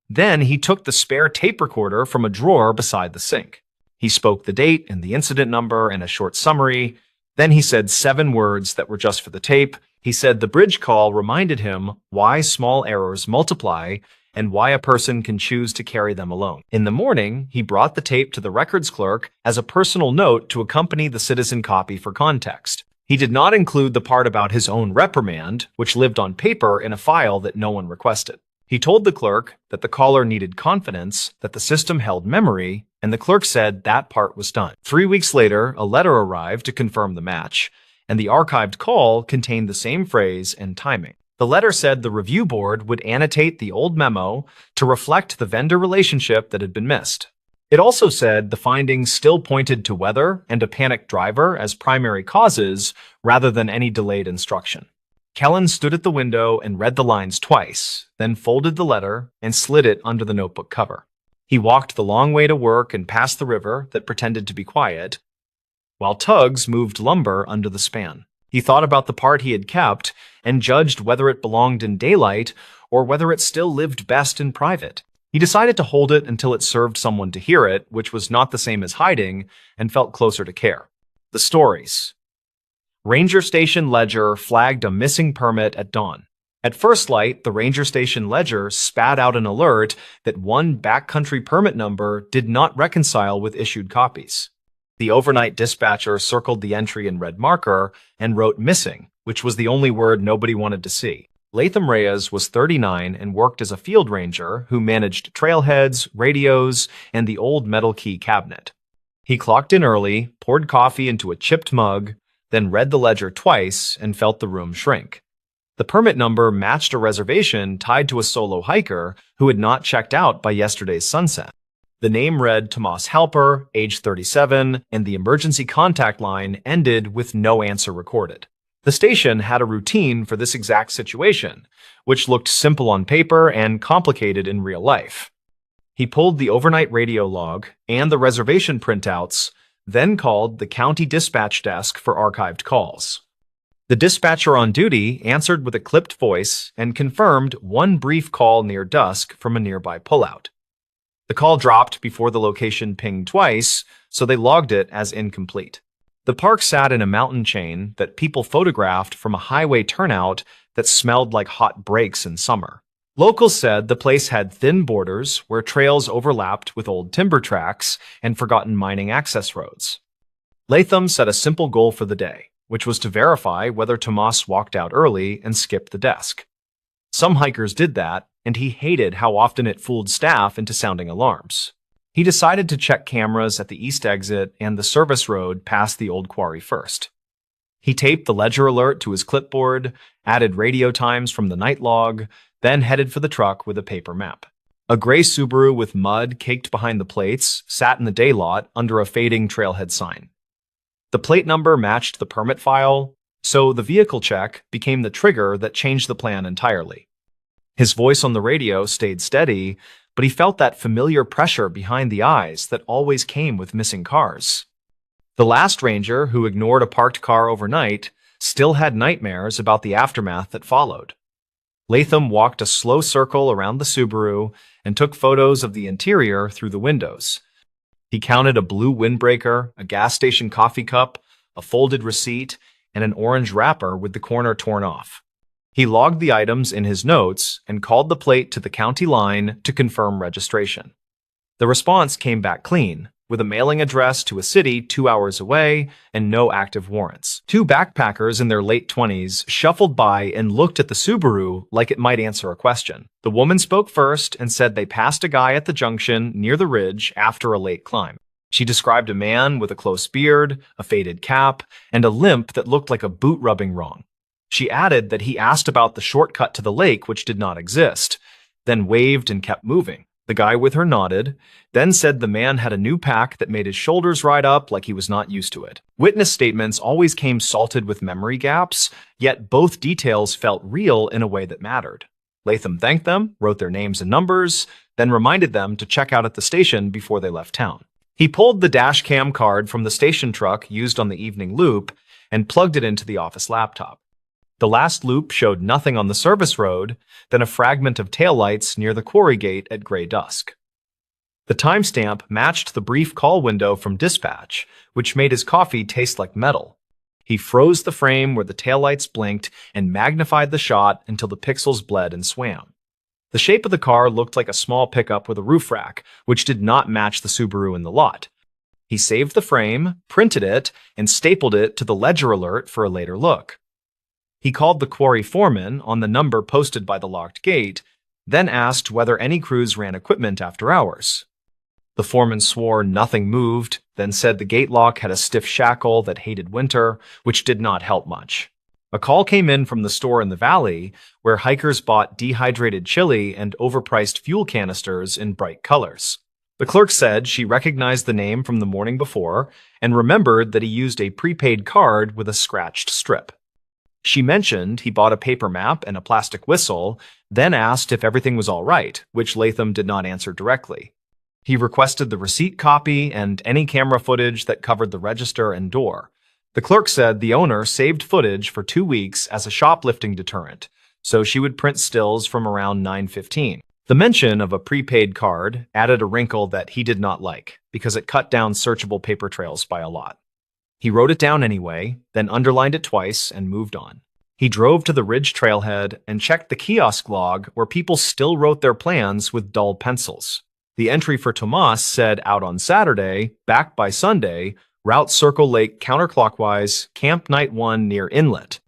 Then he took the spare tape recorder from a drawer beside the sink. He spoke the date and the incident number and a short summary. Then he said 7 words that were just for the tape. He said the bridge call reminded him why small errors multiply and why a person can choose to carry them alone. In the morning, he brought the tape to the records clerk as a personal note to accompany the citizen copy for context. He did not include the part about his own reprimand, which lived on paper in a file that no one requested. He told the clerk that the caller needed confidence, that the system held memory, and the clerk said that part was done. 3 weeks later, a letter arrived to confirm the match, and the archived call contained the same phrase and timing. The letter said the review board would annotate the old memo to reflect the vendor relationship that had been missed. It also said the findings still pointed to weather and a panicked driver as primary causes rather than any delayed instruction. Kellen stood at the window and read the lines twice, then folded the letter and slid it under the notebook cover. He walked the long way to work and past the river that pretended to be quiet, while tugs moved lumber under the span. He thought about the part he had kept and judged whether it belonged in daylight or whether it still lived best in private. He decided to hold it until it served someone to hear it, which was not the same as hiding, and felt closer to care. The stories. Ranger Station Ledger flagged a missing permit at dawn. At first light, the Ranger Station Ledger spat out an alert that one backcountry permit number did not reconcile with issued copies. The overnight dispatcher circled the entry in red marker and wrote missing, which was the only word nobody wanted to see. Latham Reyes was 39 and worked as a field ranger who managed trailheads, radios, and the old metal key cabinet. He clocked in early, poured coffee into a chipped mug, then read the ledger twice and felt the room shrink. The permit number matched a reservation tied to a solo hiker who had not checked out by yesterday's sunset. The name read Tomas Halper, age 37, and the emergency contact line ended with no answer recorded. The station had a routine for this exact situation, which looked simple on paper and complicated in real life. He pulled the overnight radio log and the reservation printouts, then called the county dispatch desk for archived calls. The dispatcher on duty answered with a clipped voice and confirmed one brief call near dusk from a nearby pullout. The call dropped before the location pinged twice, so they logged it as incomplete. The park sat in a mountain chain that people photographed from a highway turnout that smelled like hot brakes in summer. Locals said the place had thin borders where trails overlapped with old timber tracks and forgotten mining access roads. Latham set a simple goal for the day, which was to verify whether Tomas walked out early and skipped the desk. Some hikers did that, and he hated how often it fooled staff into sounding alarms. He decided to check cameras at the east exit and the service road past the old quarry first. He taped the ledger alert to his clipboard, added radio times from the night log, then headed for the truck with a paper map. A gray Subaru with mud caked behind the plates sat in the day lot under a fading trailhead sign. The plate number matched the permit file, so the vehicle check became the trigger that changed the plan entirely. His voice on the radio stayed steady, but he felt that familiar pressure behind the eyes that always came with missing cars. The last ranger who ignored a parked car overnight still had nightmares about the aftermath that followed. Latham walked a slow circle around the Subaru and took photos of the interior through the windows. He counted a blue windbreaker, a gas station coffee cup, a folded receipt, and an orange wrapper with the corner torn off. He logged the items in his notes and called the plate to the county line to confirm registration. The response came back clean, with a mailing address to a city 2 hours away and no active warrants. 2 backpackers in their late 20s shuffled by and looked at the Subaru like it might answer a question. The woman spoke first and said they passed a guy at the junction near the ridge after a late climb. She described a man with a close beard, a faded cap, and a limp that looked like a boot rubbing wrong. She added that he asked about the shortcut to the lake, which did not exist, then waved and kept moving. The guy with her nodded, then said the man had a new pack that made his shoulders ride up like he was not used to it. Witness statements always came salted with memory gaps, yet both details felt real in a way that mattered. Latham thanked them, wrote their names and numbers, then reminded them to check out at the station before they left town. He pulled the dash cam card from the station truck used on the evening loop and plugged it into the office laptop. The last loop showed nothing on the service road, then a fragment of taillights near the quarry gate at gray dusk. The timestamp matched the brief call window from dispatch, which made his coffee taste like metal. He froze the frame where the taillights blinked and magnified the shot until the pixels bled and swam. The shape of the car looked like a small pickup with a roof rack, which did not match the Subaru in the lot. He saved the frame, printed it, and stapled it to the ledger alert for a later look. He called the quarry foreman on the number posted by the locked gate, then asked whether any crews ran equipment after hours. The foreman swore nothing moved, then said the gate lock had a stiff shackle that hated winter, which did not help much. A call came in from the store in the valley, where hikers bought dehydrated chili and overpriced fuel canisters in bright colors. The clerk said she recognized the name from the morning before and remembered that he used a prepaid card with a scratched strip. She mentioned he bought a paper map and a plastic whistle, then asked if everything was all right, which Latham did not answer directly. He requested the receipt copy and any camera footage that covered the register and door. The clerk said the owner saved footage for 2 weeks as a shoplifting deterrent, so she would print stills from around 9:15. The mention of a prepaid card added a wrinkle that he did not like, because it cut down searchable paper trails by a lot. He wrote it down anyway, then underlined it twice and moved on. He drove to the ridge trailhead and checked the kiosk log where people still wrote their plans with dull pencils. The entry for Tomas said out on Saturday, back by Sunday, route Circle Lake counterclockwise, camp night 1 near inlet.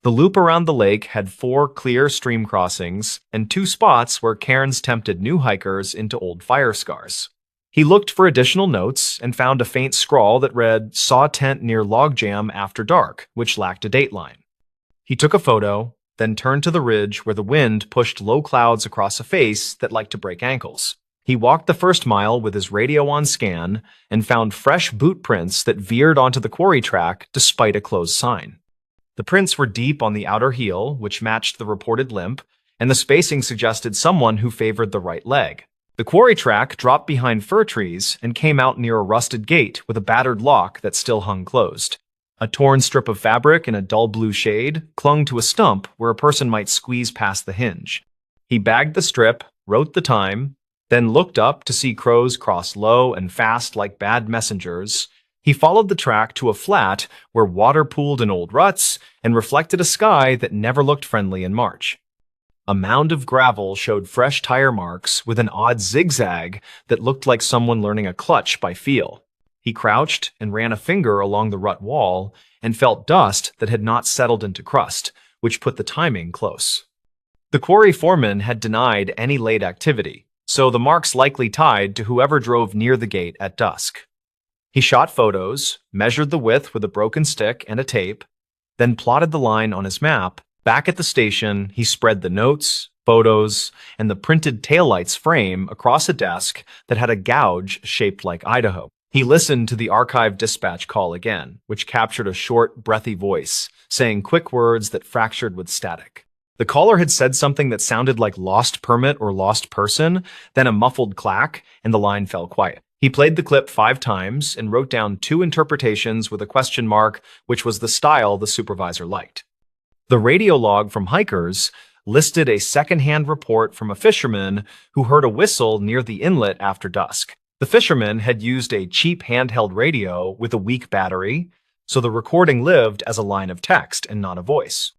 The loop around the lake had 4 clear stream crossings and 2 spots where cairns tempted new hikers into old fire scars. He looked for additional notes and found a faint scrawl that read, "Saw tent near logjam after dark," which lacked a dateline. He took a photo, then turned to the ridge where the wind pushed low clouds across a face that liked to break ankles. He walked the first mile with his radio on scan and found fresh boot prints that veered onto the quarry track despite a closed sign. The prints were deep on the outer heel, which matched the reported limp, and the spacing suggested someone who favored the right leg. The quarry track dropped behind fir trees and came out near a rusted gate with a battered lock that still hung closed. A torn strip of fabric in a dull blue shade clung to a stump where a person might squeeze past the hinge. He bagged the strip, wrote the time, then looked up to see crows cross low and fast like bad messengers. He followed the track to a flat where water pooled in old ruts and reflected a sky that never looked friendly in March. A mound of gravel showed fresh tire marks with an odd zigzag that looked like someone learning a clutch by feel. He crouched and ran a finger along the rut wall and felt dust that had not settled into crust, which put the timing close. The quarry foreman had denied any late activity, so the marks likely tied to whoever drove near the gate at dusk. He shot photos, measured the width with a broken stick and a tape, then plotted the line on his map. Back at the station, he spread the notes, photos, and the printed taillights frame across a desk that had a gouge shaped like Idaho. He listened to the archived dispatch call again, which captured a short, breathy voice, saying quick words that fractured with static. The caller had said something that sounded like lost permit or lost person, then a muffled clack, and the line fell quiet. He played the clip 5 times and wrote down 2 interpretations with a question mark, which was the style the supervisor liked. The radio log from hikers listed a second-hand report from a fisherman who heard a whistle near the inlet after dusk. The fisherman had used a cheap handheld radio with a weak battery, so the recording lived as a line of text and not a voice.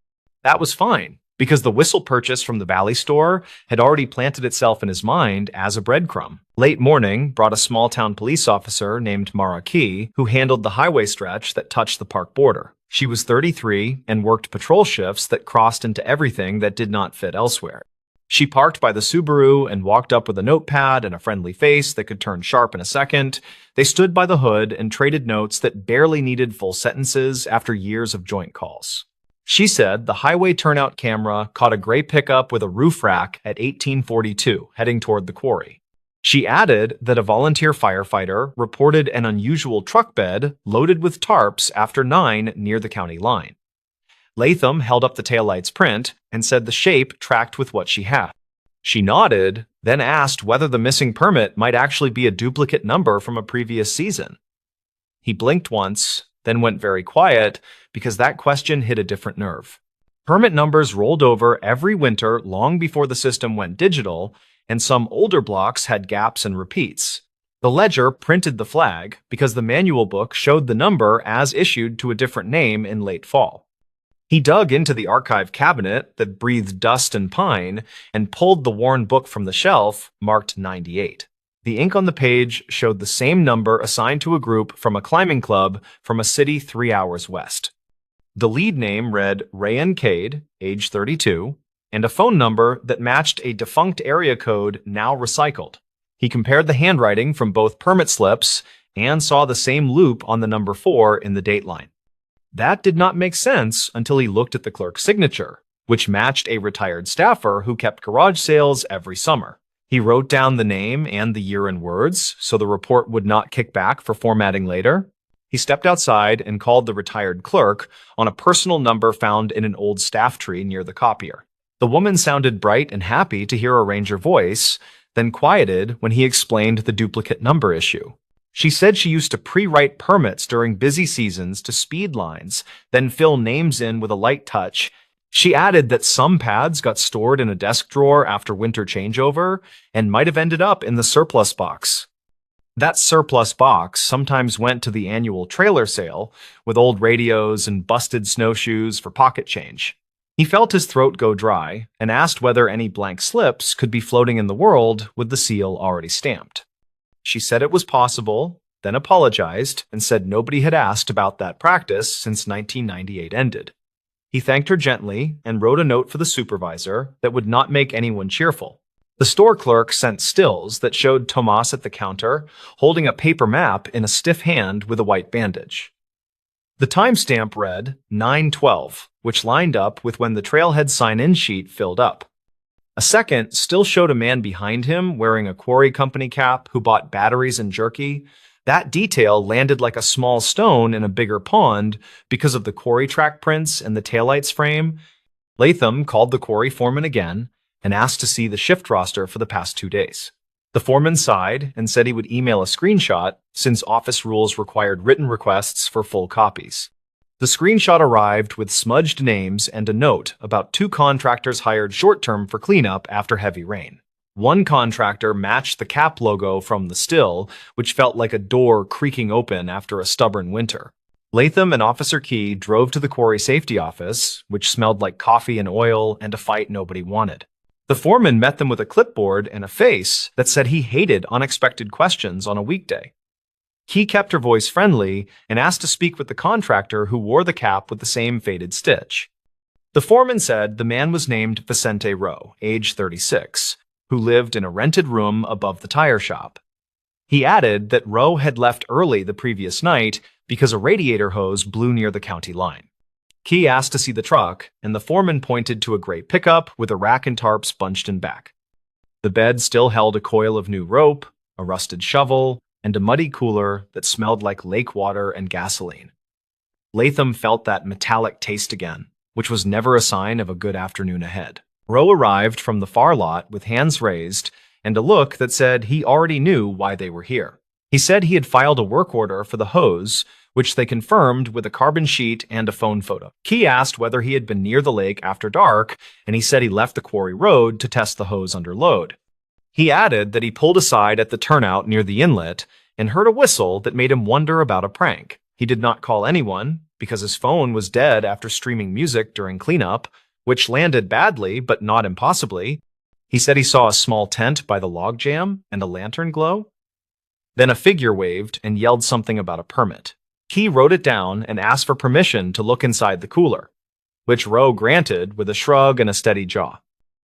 That was fine, because the whistle purchase from the Valley store had already planted itself in his mind as a breadcrumb. Late morning brought a small-town police officer named Mara Key, who handled the highway stretch that touched the park border. She was 33 and worked patrol shifts that crossed into everything that did not fit elsewhere. She parked by the Subaru and walked up with a notepad and a friendly face that could turn sharp in a second. They stood by the hood and traded notes that barely needed full sentences after years of joint calls. She said the highway turnout camera caught a gray pickup with a roof rack at 1842, heading toward the quarry. She added that a volunteer firefighter reported an unusual truck bed loaded with tarps after 9 near the county line. Latham held up the taillight's print and said the shape tracked with what she had. She nodded, then asked whether the missing permit might actually be a duplicate number from a previous season. He blinked once, then went very quiet because that question hit a different nerve. Permit numbers rolled over every winter long before the system went digital, and some older blocks had gaps and repeats. The ledger printed the flag because the manual book showed the number as issued to a different name in late fall. He dug into the archive cabinet that breathed dust and pine and pulled the worn book from the shelf, marked 98. The ink on the page showed the same number assigned to a group from a climbing club from a city 3 hours west. The lead name read Rayan Cade, age 32, and a phone number that matched a defunct area code now recycled. He compared the handwriting from both permit slips and saw the same loop on the number 4 in the dateline. That did not make sense until he looked at the clerk's signature, which matched a retired staffer who kept garage sales every summer. He wrote down the name and the year in words so the report would not kick back for formatting later. He stepped outside and called the retired clerk on a personal number found in an old staff tree near the copier. The woman sounded bright and happy to hear a ranger voice, then quieted when he explained the duplicate number issue. She said she used to pre-write permits during busy seasons to speed lines, then fill names in with a light touch. She added that some pads got stored in a desk drawer after winter changeover and might have ended up in the surplus box. That surplus box sometimes went to the annual trailer sale with old radios and busted snowshoes for pocket change. He felt his throat go dry and asked whether any blank slips could be floating in the world with the seal already stamped. She said it was possible, then apologized and said nobody had asked about that practice since 1998 ended. He thanked her gently and wrote a note for the supervisor that would not make anyone cheerful. The store clerk sent stills that showed Tomas at the counter holding a paper map in a stiff hand with a white bandage. The timestamp read 9/12, which lined up with when the trailhead sign-in sheet filled up. A second still showed a man behind him wearing a quarry company cap who bought batteries and jerky. That detail landed like a small stone in a bigger pond because of the quarry track prints and the taillight's frame. Latham called the quarry foreman again and asked to see the shift roster for the past 2 days. The foreman sighed and said he would email a screenshot since office rules required written requests for full copies. The screenshot arrived with smudged names and a note about 2 contractors hired short-term for cleanup after heavy rain. One contractor matched the cap logo from the still, which felt like a door creaking open after a stubborn winter. Latham and Officer Key drove to the quarry safety office, which smelled like coffee and oil and a fight nobody wanted. The foreman met them with a clipboard and a face that said he hated unexpected questions on a weekday. Key kept her voice friendly and asked to speak with the contractor who wore the cap with the same faded stitch. The foreman said the man was named Vicente Rowe, age 36, who lived in a rented room above the tire shop. He added that Rowe had left early the previous night because a radiator hose blew near the county line. Key asked to see the truck, and the foreman pointed to a gray pickup with a rack and tarps bunched in back. The bed still held a coil of new rope, a rusted shovel, and a muddy cooler that smelled like lake water and gasoline. Latham felt that metallic taste again, which was never a sign of a good afternoon ahead. Rowe arrived from the far lot with hands raised and a look that said he already knew why they were here. He said he had filed a work order for the hose, which they confirmed with a carbon sheet and a phone photo. Key asked whether he had been near the lake after dark, and he said he left the quarry road to test the hose under load. He added that he pulled aside at the turnout near the inlet and heard a whistle that made him wonder about a prank. He did not call anyone because his phone was dead after streaming music during cleanup, which landed badly but not impossibly. He said he saw a small tent by the logjam and a lantern glow. Then a figure waved and yelled something about a permit. Key wrote it down and asked for permission to look inside the cooler, which Rowe granted with a shrug and a steady jaw.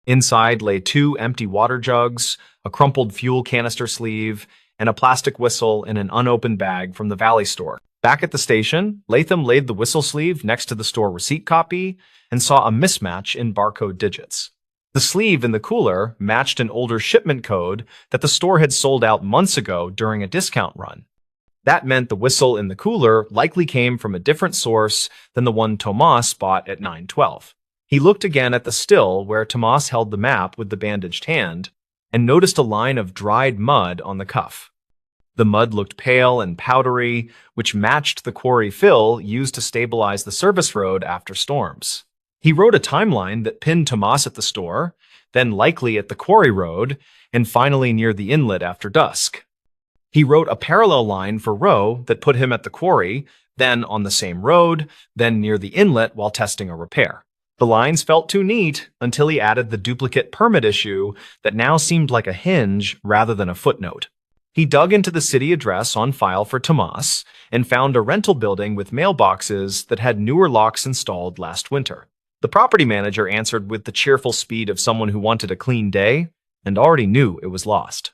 Inside lay 2 empty water jugs, a crumpled fuel canister sleeve, and a plastic whistle in an unopened bag from the Valley store. Back at the station, Latham laid the whistle sleeve next to the store receipt copy and saw a mismatch in barcode digits. The sleeve in the cooler matched an older shipment code that the store had sold out months ago during a discount run. That meant the whistle in the cooler likely came from a different source than the one Tomas bought at 9:12. He looked again at the still where Tomas held the map with the bandaged hand and noticed a line of dried mud on the cuff. The mud looked pale and powdery, which matched the quarry fill used to stabilize the service road after storms. He wrote a timeline that pinned Tomas at the store, then likely at the quarry road, and finally near the inlet after dusk. He wrote a parallel line for Roe that put him at the quarry, then on the same road, then near the inlet while testing a repair. The lines felt too neat until he added the duplicate permit issue that now seemed like a hinge rather than a footnote. He dug into the city address on file for Tomas and found a rental building with mailboxes that had newer locks installed last winter. The property manager answered with the cheerful speed of someone who wanted a clean day and already knew it was lost.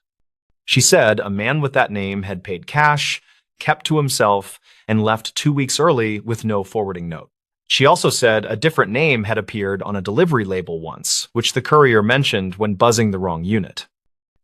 She said a man with that name had paid cash, kept to himself, and left 2 weeks early with no forwarding note. She also said a different name had appeared on a delivery label once, which the courier mentioned when buzzing the wrong unit.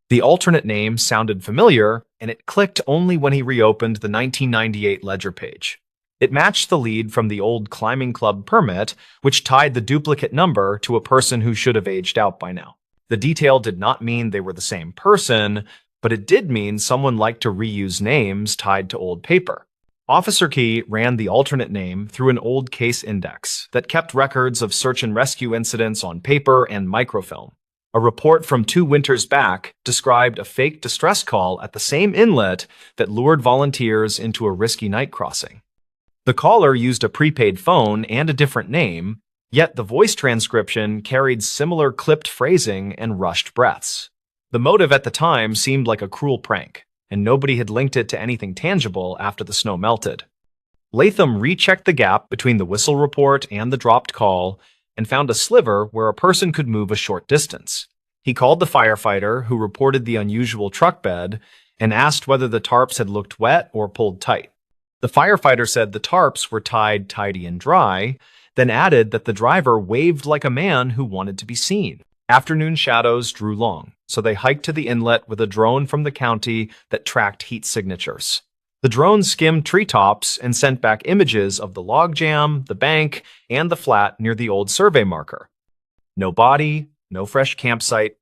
The alternate name sounded familiar, and it clicked only when he reopened the 1998 ledger page. It matched the lead from the old climbing club permit, which tied the duplicate number to a person who should have aged out by now. The detail did not mean they were the same person, but it did mean someone liked to reuse names tied to old paper. Officer Key ran the alternate name through an old case index that kept records of search and rescue incidents on paper and microfilm. A report from 2 winters back described a fake distress call at the same inlet that lured volunteers into a risky night crossing. The caller used a prepaid phone and a different name, yet the voice transcription carried similar clipped phrasing and rushed breaths. The motive at the time seemed like a cruel prank, and nobody had linked it to anything tangible after the snow melted. Latham rechecked the gap between the whistle report and the dropped call and found a sliver where a person could move a short distance. He called the firefighter who reported the unusual truck bed and asked whether the tarps had looked wet or pulled tight. The firefighter said the tarps were tied tidy and dry, then added that the driver waved like a man who wanted to be seen. Afternoon shadows drew long, so they hiked to the inlet with a drone from the county that tracked heat signatures. The drone skimmed treetops and sent back images of the logjam, the bank, and the flat near the old survey marker. No body, no fresh campsite,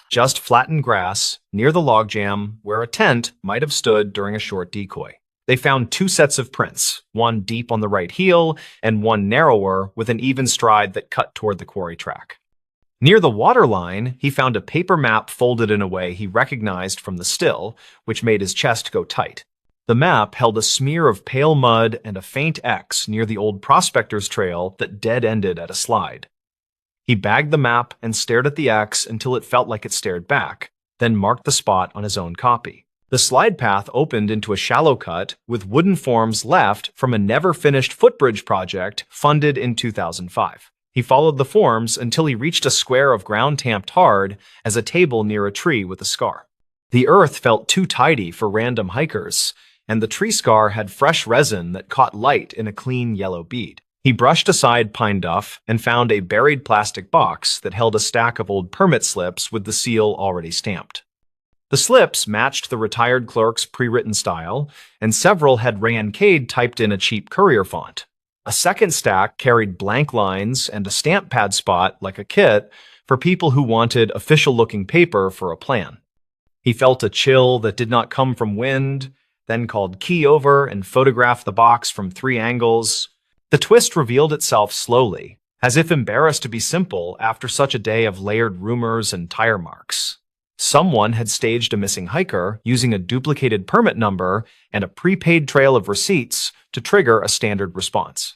just flattened grass near the logjam where a tent might have stood during a short decoy. They found 2 sets of prints, one deep on the right heel and one narrower with an even stride that cut toward the quarry track. Near the water line, he found a paper map folded in a way he recognized from the still, which made his chest go tight. The map held a smear of pale mud and a faint X near the old prospector's trail that dead-ended at a slide. He bagged the map and stared at the X until it felt like it stared back, then marked the spot on his own copy. The slide path opened into a shallow cut with wooden forms left from a never-finished footbridge project funded in 2005. He followed the forms until he reached a square of ground tamped hard as a table near a tree with a scar. The earth felt too tidy for random hikers, and the tree scar had fresh resin that caught light in a clean yellow bead. He brushed aside pine duff and found a buried plastic box that held a stack of old permit slips with the seal already stamped. The slips matched the retired clerk's pre-written style, and several had Rancade typed in a cheap courier font. A second stack carried blank lines and a stamp pad spot like a kit for people who wanted official-looking paper for a plan. He felt a chill that did not come from wind, then called Key over and photographed the box from 3 angles. The twist revealed itself slowly, as if embarrassed to be simple after such a day of layered rumors and tire marks. Someone had staged a missing hiker using a duplicated permit number and a prepaid trail of receipts to trigger a standard response.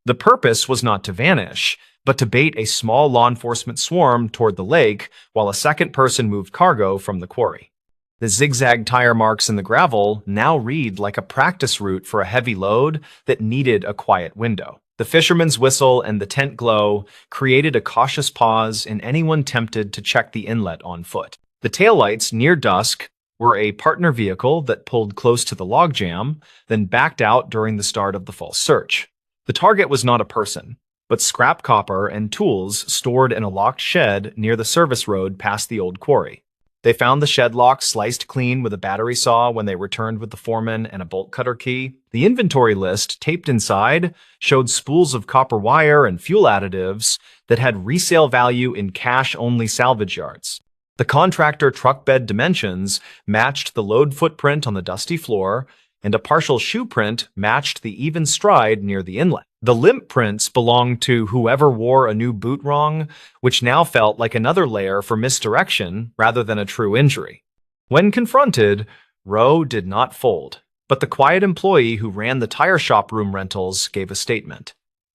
The purpose was not to vanish, but to bait a small law enforcement swarm toward the lake while a second person moved cargo from the quarry. The zigzag tire marks in the gravel now read like a practice route for a heavy load that needed a quiet window. The fisherman's whistle and the tent glow created a cautious pause in anyone tempted to check the inlet on foot. The taillights near dusk were a partner vehicle that pulled close to the logjam, then backed out during the start of the false search. The target was not a person, but scrap copper and tools stored in a locked shed near the service road past the old quarry. They found the shed lock sliced clean with a battery saw when they returned with the foreman and a bolt cutter key. The inventory list taped inside showed spools of copper wire and fuel additives that had resale value in cash-only salvage yards. The contractor truck bed dimensions matched the load footprint on the dusty floor, and a partial shoe print matched the even stride near the inlet. The limp prints belonged to whoever wore a new boot wrong, which now felt like another layer for misdirection rather than a true injury. When confronted, Rowe did not fold, but the quiet employee who ran the tire shop room rentals gave a statement.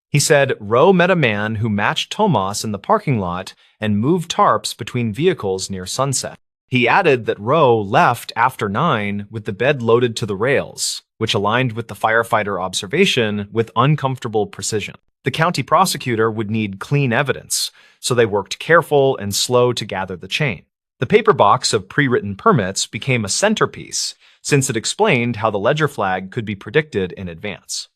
He said Rowe met a man who matched Tomas in the parking lot and moved tarps between vehicles near sunset. He added that Rowe left after 9 with the bed loaded to the rails, which aligned with the firefighter observation with uncomfortable precision. The county prosecutor would need clean evidence, so they worked careful and slow to gather the chain. The paper box of pre-written permits became a centerpiece, since it explained how the ledger flag could be predicted in advance.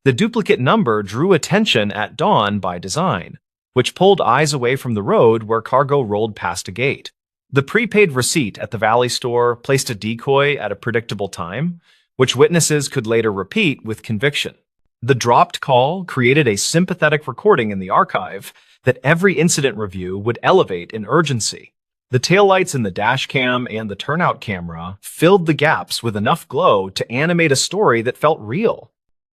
The duplicate number drew attention at dawn by design, which pulled eyes away from the road where cargo rolled past a gate. The prepaid receipt at the Valley store placed a decoy at a predictable time, which witnesses could later repeat with conviction. The dropped call created a sympathetic recording in the archive that every incident review would elevate in urgency. The taillights in the dash cam and the turnout camera filled the gaps with enough glow to animate a story that felt real.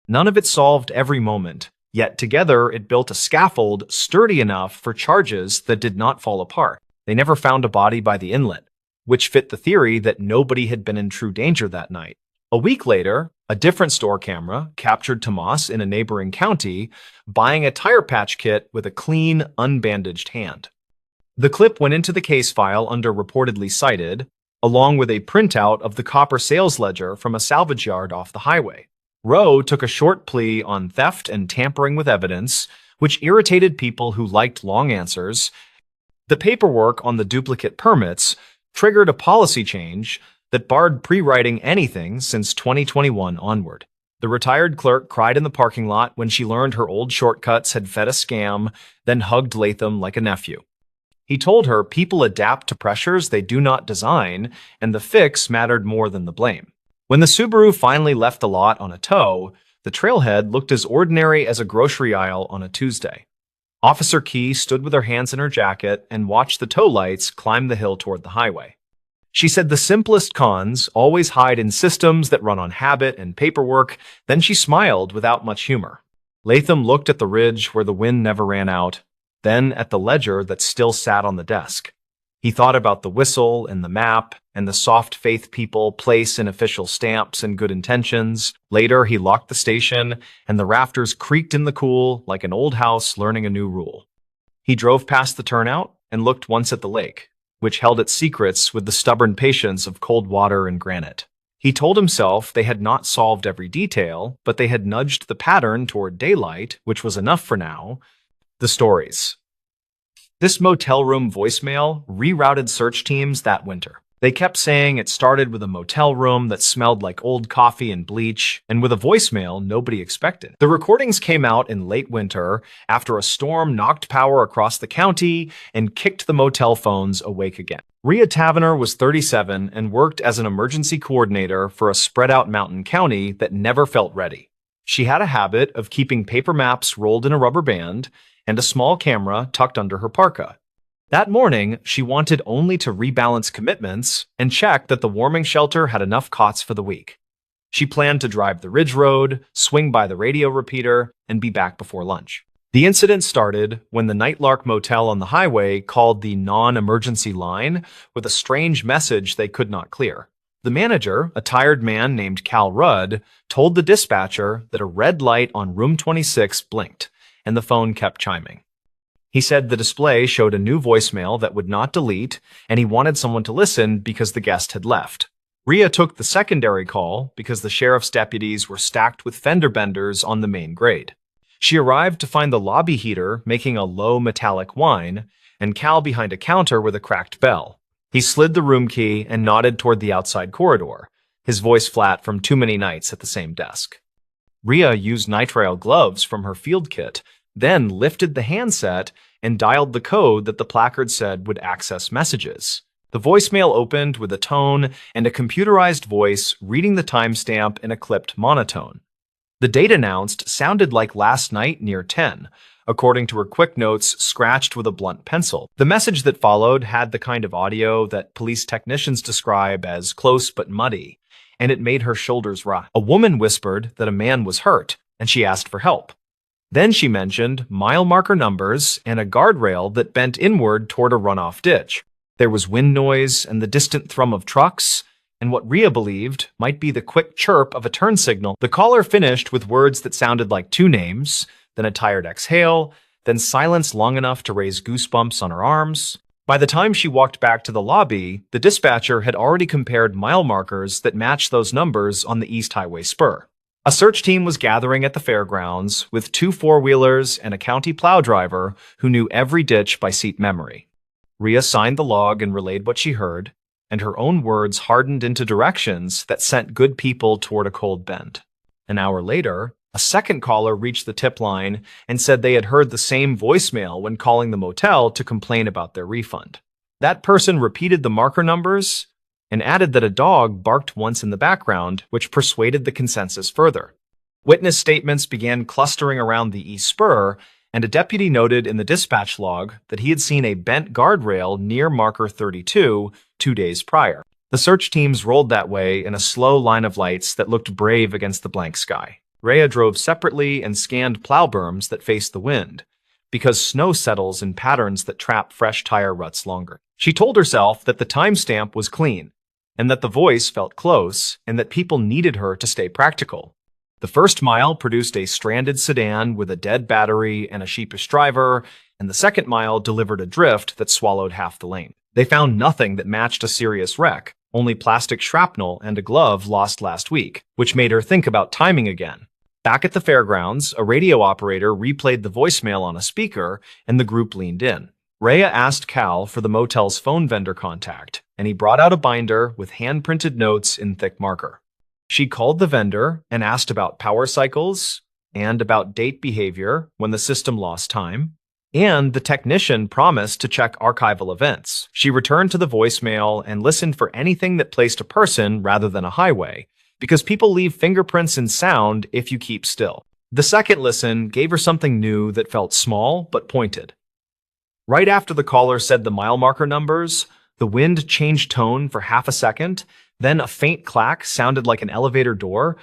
None of it solved every moment, yet together it built a scaffold sturdy enough for charges that did not fall apart. They never found a body by the inlet, which fit the theory that nobody had been in true danger that night. A week later, a different store camera captured Tomas in a neighboring county buying a tire patch kit with a clean, unbandaged hand. The clip went into the case file under reportedly cited, along with a printout of the copper sales ledger from a salvage yard off the highway. Rowe took a short plea on theft and tampering with evidence, which irritated people who liked long answers. The paperwork on the duplicate permits triggered a policy change that barred pre-writing anything since 2021 onward. The retired clerk cried in the parking lot when she learned her old shortcuts had fed a scam, then hugged Latham like a nephew. He told her people adapt to pressures they do not design, and the fix mattered more than the blame. When the Subaru finally left the lot on a tow, the trailhead looked as ordinary as a grocery aisle on a Tuesday. Officer Key stood with her hands in her jacket and watched the tow lights climb the hill toward the highway. She said the simplest cons always hide in systems that run on habit and paperwork. Then she smiled without much humor. Latham looked at the ridge where the wind never ran out, then at the ledger that still sat on the desk. He thought about the whistle and the map and the soft faith people place in official stamps and good intentions. Later, he locked the station, and the rafters creaked in the cool like an old house learning a new rule. He drove past the turnout and looked once at the lake, which held its secrets with the stubborn patience of cold water and granite. He told himself they had not solved every detail, but they had nudged the pattern toward daylight, which was enough for now. The stories. This motel room voicemail rerouted search teams that winter. They kept saying it started with a motel room that smelled like old coffee and bleach, and with a voicemail nobody expected. The recordings came out in late winter after a storm knocked power across the county and kicked the motel phones awake again. Rhea Tavener was 37 and worked as an emergency coordinator for a spread-out mountain county that never felt ready. She had a habit of keeping paper maps rolled in a rubber band and a small camera tucked under her parka. That morning, she wanted only to rebalance commitments and check that the warming shelter had enough cots for the week. She planned to drive the Ridge Road, swing by the radio repeater, and be back before lunch. The incident started when the Nightlark Motel on the highway called the non-emergency line with a strange message they could not clear. The manager, a tired man named Cal Rudd, told the dispatcher that a red light on room 26 blinked, and the phone kept chiming. He said the display showed a new voicemail that would not delete, and he wanted someone to listen because the guest had left. Rhea took the secondary call because the sheriff's deputies were stacked with fender benders on the main grade. She arrived to find the lobby heater making a low metallic whine, and Cal behind a counter with a cracked bell. He slid the room key and nodded toward the outside corridor, his voice flat from too many nights at the same desk. Rhea used nitrile gloves from her field kit, then lifted the handset and dialed the code that the placard said would access messages. The voicemail opened with a tone and a computerized voice reading the timestamp in a clipped monotone. The date announced sounded like last night near 10, according to her quick notes scratched with a blunt pencil. The message that followed had the kind of audio that police technicians describe as close but muddy, and it made her shoulders rise. A woman whispered that a man was hurt, and she asked for help. Then she mentioned mile marker numbers and a guardrail that bent inward toward a runoff ditch. There was wind noise and the distant thrum of trucks, and what Rhea believed might be the quick chirp of a turn signal. The caller finished with words that sounded like two names, then a tired exhale, then silence long enough to raise goosebumps on her arms. By the time she walked back to the lobby, the dispatcher had already compared mile markers that matched those numbers on the East Highway spur. A search team was gathering at the fairgrounds with 2 four-wheelers and a county plow driver who knew every ditch by seat memory. Rhea signed the log and relayed what she heard, and her own words hardened into directions that sent good people toward a cold bend. An hour later, a second caller reached the tip line and said they had heard the same voicemail when calling the motel to complain about their refund. That person repeated the marker numbers and added that a dog barked once in the background, which persuaded the consensus further. Witness statements began clustering around the East Spur, and a deputy noted in the dispatch log that he had seen a bent guardrail near marker 32 2 days prior. The search teams rolled that way in a slow line of lights that looked brave against the blank sky. Rhea drove separately and scanned plow berms that faced the wind, because snow settles in patterns that trap fresh tire ruts longer. She told herself that the timestamp was clean, and that the voice felt close, and that people needed her to stay practical. The first mile produced a stranded sedan with a dead battery and a sheepish driver, and the second mile delivered a drift that swallowed half the lane. They found nothing that matched a serious wreck, only plastic shrapnel and a glove lost last week, which made her think about timing again. Back at the fairgrounds, a radio operator replayed the voicemail on a speaker, and the group leaned in. Rhea asked Cal for the motel's phone vendor contact, and he brought out a binder with hand-printed notes in thick marker. She called the vendor and asked about power cycles and about date behavior when the system lost time, and the technician promised to check archival events. She returned to the voicemail and listened for anything that placed a person rather than a highway, because people leave fingerprints in sound if you keep still. The second listen gave her something new that felt small but pointed. Right after the caller said the mile marker numbers, the wind changed tone for half a second, then a faint clack sounded like an elevator door.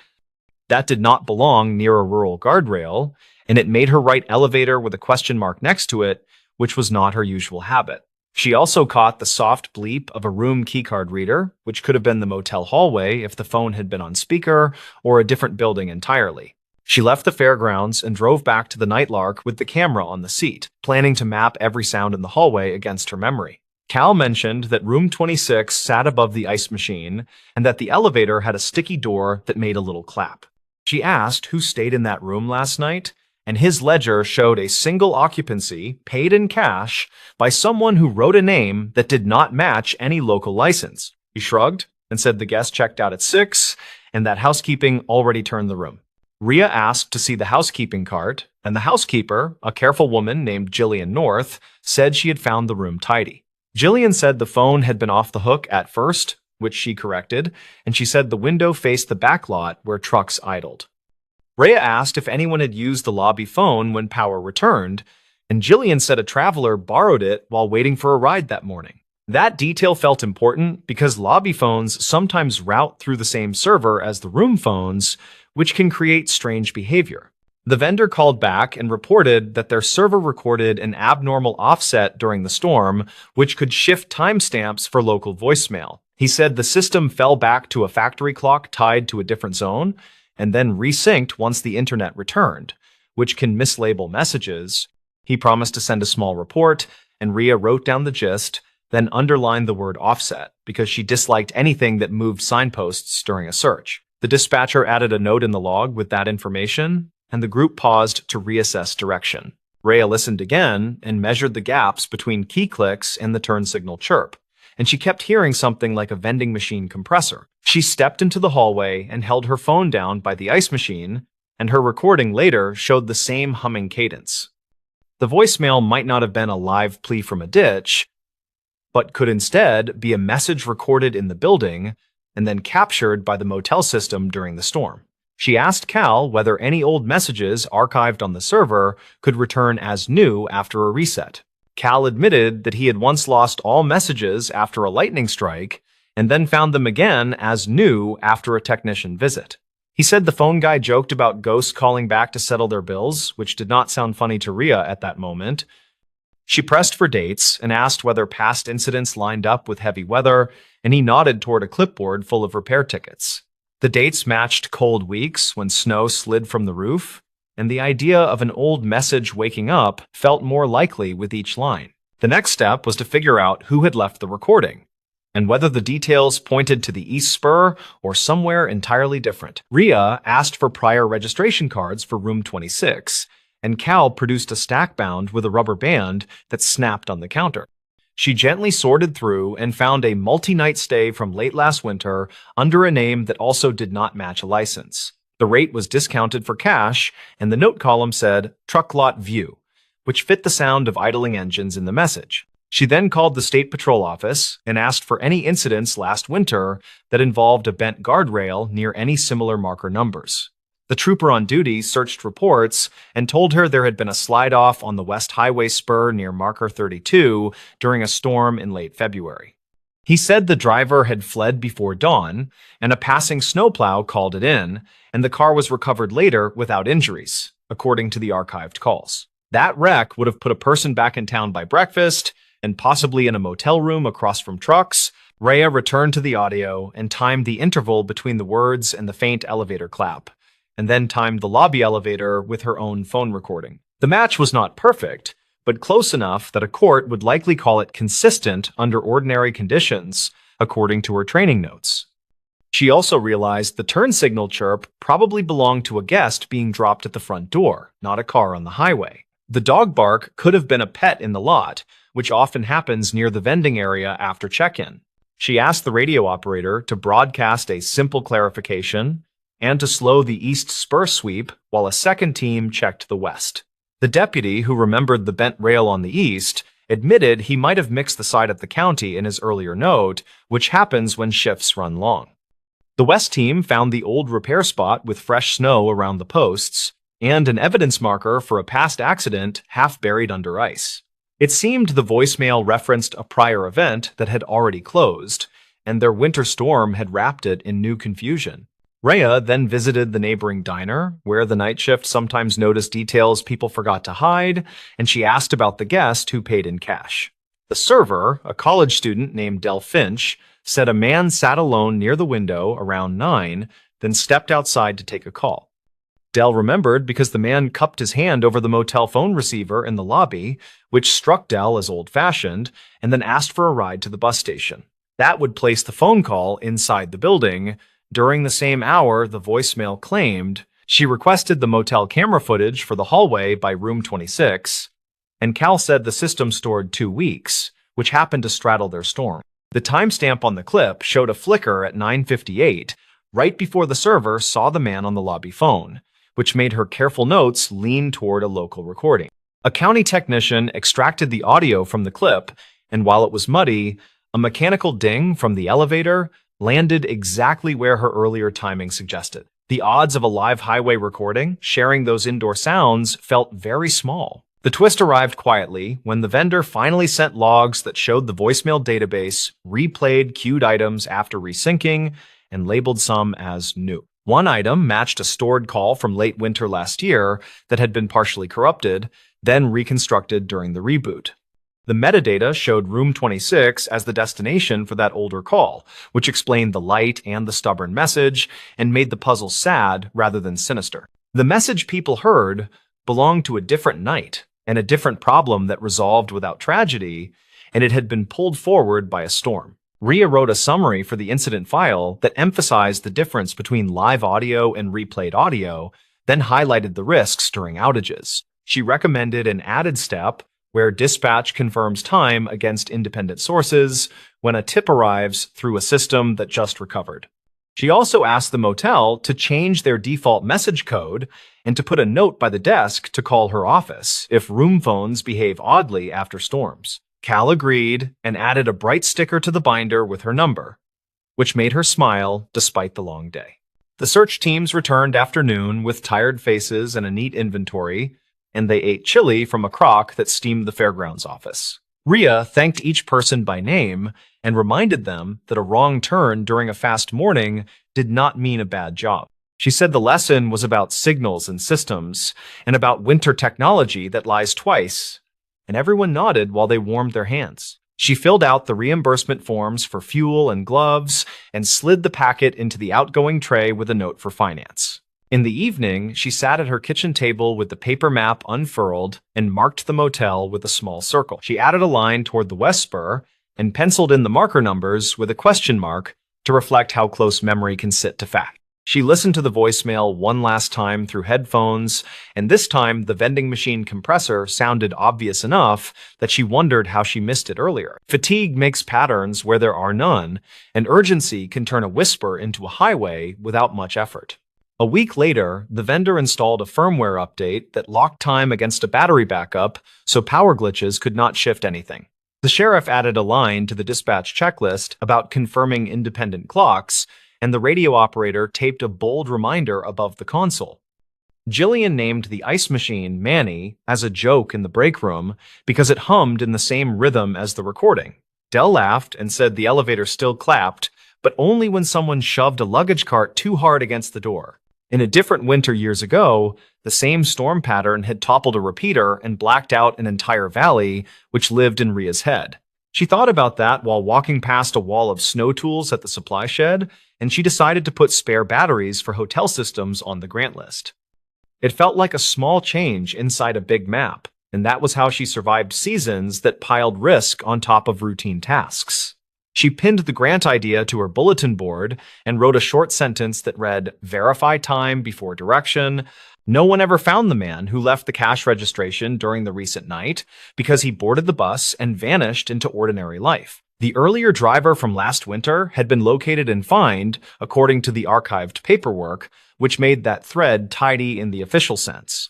That did not belong near a rural guardrail, and it made her write elevator with a question mark next to it, which was not her usual habit. She also caught the soft bleep of a room keycard reader, which could have been the motel hallway if the phone had been on speaker, or a different building entirely. She left the fairgrounds and drove back to the Nightlark with the camera on the seat, planning to map every sound in the hallway against her memory. Cal mentioned that room 26 sat above the ice machine and that the elevator had a sticky door that made a little clap. She asked who stayed in that room last night, and his ledger showed a single occupancy, paid in cash, by someone who wrote a name that did not match any local license. He shrugged and said the guest checked out at 6 and that housekeeping already turned the room. Rhea asked to see the housekeeping cart, and the housekeeper, a careful woman named Jillian North, said she had found the room tidy. Jillian said the phone had been off the hook at first, which she corrected, and she said the window faced the back lot where trucks idled. Rhea asked if anyone had used the lobby phone when power returned, and Jillian said a traveler borrowed it while waiting for a ride that morning. That detail felt important because lobby phones sometimes route through the same server as the room phones, which can create strange behavior. The vendor called back and reported that their server recorded an abnormal offset during the storm, which could shift timestamps for local voicemail. He said the system fell back to a factory clock tied to a different zone, and then resynced once the internet returned, which can mislabel messages. He promised to send a small report, and Rhea wrote down the gist, then underlined the word offset because she disliked anything that moved signposts during a search. The dispatcher added a note in the log with that information, and the group paused to reassess direction. Rhea listened again and measured the gaps between key clicks and the turn signal chirp, and she kept hearing something like a vending machine compressor. She stepped into the hallway and held her phone down by the ice machine, and her recording later showed the same humming cadence. The voicemail might not have been a live plea from a ditch, but could instead be a message recorded in the building and then captured by the motel system during the storm. She asked Cal whether any old messages archived on the server could return as new after a reset. Cal admitted that he had once lost all messages after a lightning strike and then found them again as new after a technician visit. He said the phone guy joked about ghosts calling back to settle their bills, which did not sound funny to Rhea at that moment. She pressed for dates and asked whether past incidents lined up with heavy weather, and he nodded toward a clipboard full of repair tickets. The dates matched cold weeks when snow slid from the roof, and the idea of an old message waking up felt more likely with each line. The next step was to figure out who had left the recording, and whether the details pointed to the East Spur or somewhere entirely different. Rhea asked for prior registration cards for room 26, and Cal produced a stack bound with a rubber band that snapped on the counter. She gently sorted through and found a multi-night stay from late last winter under a name that also did not match a license. The rate was discounted for cash, and the note column said, "Truck Lot View," which fit the sound of idling engines in the message. She then called the State Patrol office and asked for any incidents last winter that involved a bent guardrail near any similar marker numbers. The trooper on duty searched reports and told her there had been a slide-off on the West Highway spur near marker 32 during a storm in late February. He said the driver had fled before dawn, and a passing snowplow called it in, and the car was recovered later without injuries, according to the archived calls. That wreck would have put a person back in town by breakfast, and possibly in a motel room across from trucks. Rhea returned to the audio and timed the interval between the words and the faint elevator clap, and then timed the lobby elevator with her own phone recording. The match was not perfect, but close enough that a court would likely call it consistent under ordinary conditions, according to her training notes. She also realized the turn signal chirp probably belonged to a guest being dropped at the front door, not a car on the highway. The dog bark could have been a pet in the lot, which often happens near the vending area after check-in. She asked the radio operator to broadcast a simple clarification and to slow the east spur sweep while a second team checked the west. The deputy, who remembered the bent rail on the east, admitted he might have mixed the side of the county in his earlier note, which happens when shifts run long. The west team found the old repair spot with fresh snow around the posts and an evidence marker for a past accident half buried under ice. It seemed the voicemail referenced a prior event that had already closed, and their winter storm had wrapped it in new confusion. Rhea then visited the neighboring diner, where the night shift sometimes noticed details people forgot to hide, and she asked about the guest who paid in cash. The server, a college student named Del Finch, said a man sat alone near the window around 9, then stepped outside to take a call. Del remembered because the man cupped his hand over the motel phone receiver in the lobby, which struck Del as old-fashioned, and then asked for a ride to the bus station. That would place the phone call inside the building. During the same hour, the voicemail claimed she requested the motel camera footage for the hallway by room 26, and Cal said the system stored 2 weeks, which happened to straddle their storm. The timestamp on the clip showed a flicker at 9:58, right before the server saw the man on the lobby phone, which made her careful notes lean toward a local recording. A county technician extracted the audio from the clip, and while it was muddy, a mechanical ding from the elevator landed exactly where her earlier timing suggested. The odds of a live highway recording sharing those indoor sounds felt very small. The twist arrived quietly when the vendor finally sent logs that showed the voicemail database replayed queued items after resyncing and labeled some as new. One item matched a stored call from late winter last year that had been partially corrupted, then reconstructed during the reboot. The metadata showed room 26 as the destination for that older call, which explained the light and the stubborn message and made the puzzle sad rather than sinister. The message people heard belonged to a different night and a different problem that resolved without tragedy, and it had been pulled forward by a storm. Rhea wrote a summary for the incident file that emphasized the difference between live audio and replayed audio, then highlighted the risks during outages. She recommended an added step where dispatch confirms time against independent sources when a tip arrives through a system that just recovered. She also asked the motel to change their default message code and to put a note by the desk to call her office if room phones behave oddly after storms. Cal agreed and added a bright sticker to the binder with her number, which made her smile despite the long day. The search teams returned after noon with tired faces and a neat inventory, and they ate chili from a crock that steamed the fairgrounds office. Rhea thanked each person by name and reminded them that a wrong turn during a fast morning did not mean a bad job. She said the lesson was about signals and systems and about winter technology that lies twice, and everyone nodded while they warmed their hands. She filled out the reimbursement forms for fuel and gloves and slid the packet into the outgoing tray with a note for finance. In the evening, she sat at her kitchen table with the paper map unfurled and marked the motel with a small circle. She added a line toward the west spur and penciled in the marker numbers with a question mark to reflect how close memory can sit to fact. She listened to the voicemail one last time through headphones, and this time the vending machine compressor sounded obvious enough that she wondered how she missed it earlier. Fatigue makes patterns where there are none, and urgency can turn a whisper into a highway without much effort. A week later, the vendor installed a firmware update that locked time against a battery backup so power glitches could not shift anything. The sheriff added a line to the dispatch checklist about confirming independent clocks, and the radio operator taped a bold reminder above the console. Jillian named the ice machine Manny as a joke in the break room because it hummed in the same rhythm as the recording. Dell laughed and said the elevator still clapped, but only when someone shoved a luggage cart too hard against the door. In a different winter years ago, the same storm pattern had toppled a repeater and blacked out an entire valley, which lived in Rhea's head. She thought about that while walking past a wall of snow tools at the supply shed, and she decided to put spare batteries for hotel systems on the grant list. It felt like a small change inside a big map, and that was how she survived seasons that piled risk on top of routine tasks. She pinned the grant idea to her bulletin board and wrote a short sentence that read, "Verify time before direction." No one ever found the man who left the cash registration during the recent night because he boarded the bus and vanished into ordinary life. The earlier driver from last winter had been located and fined, according to the archived paperwork, which made that thread tidy in the official sense.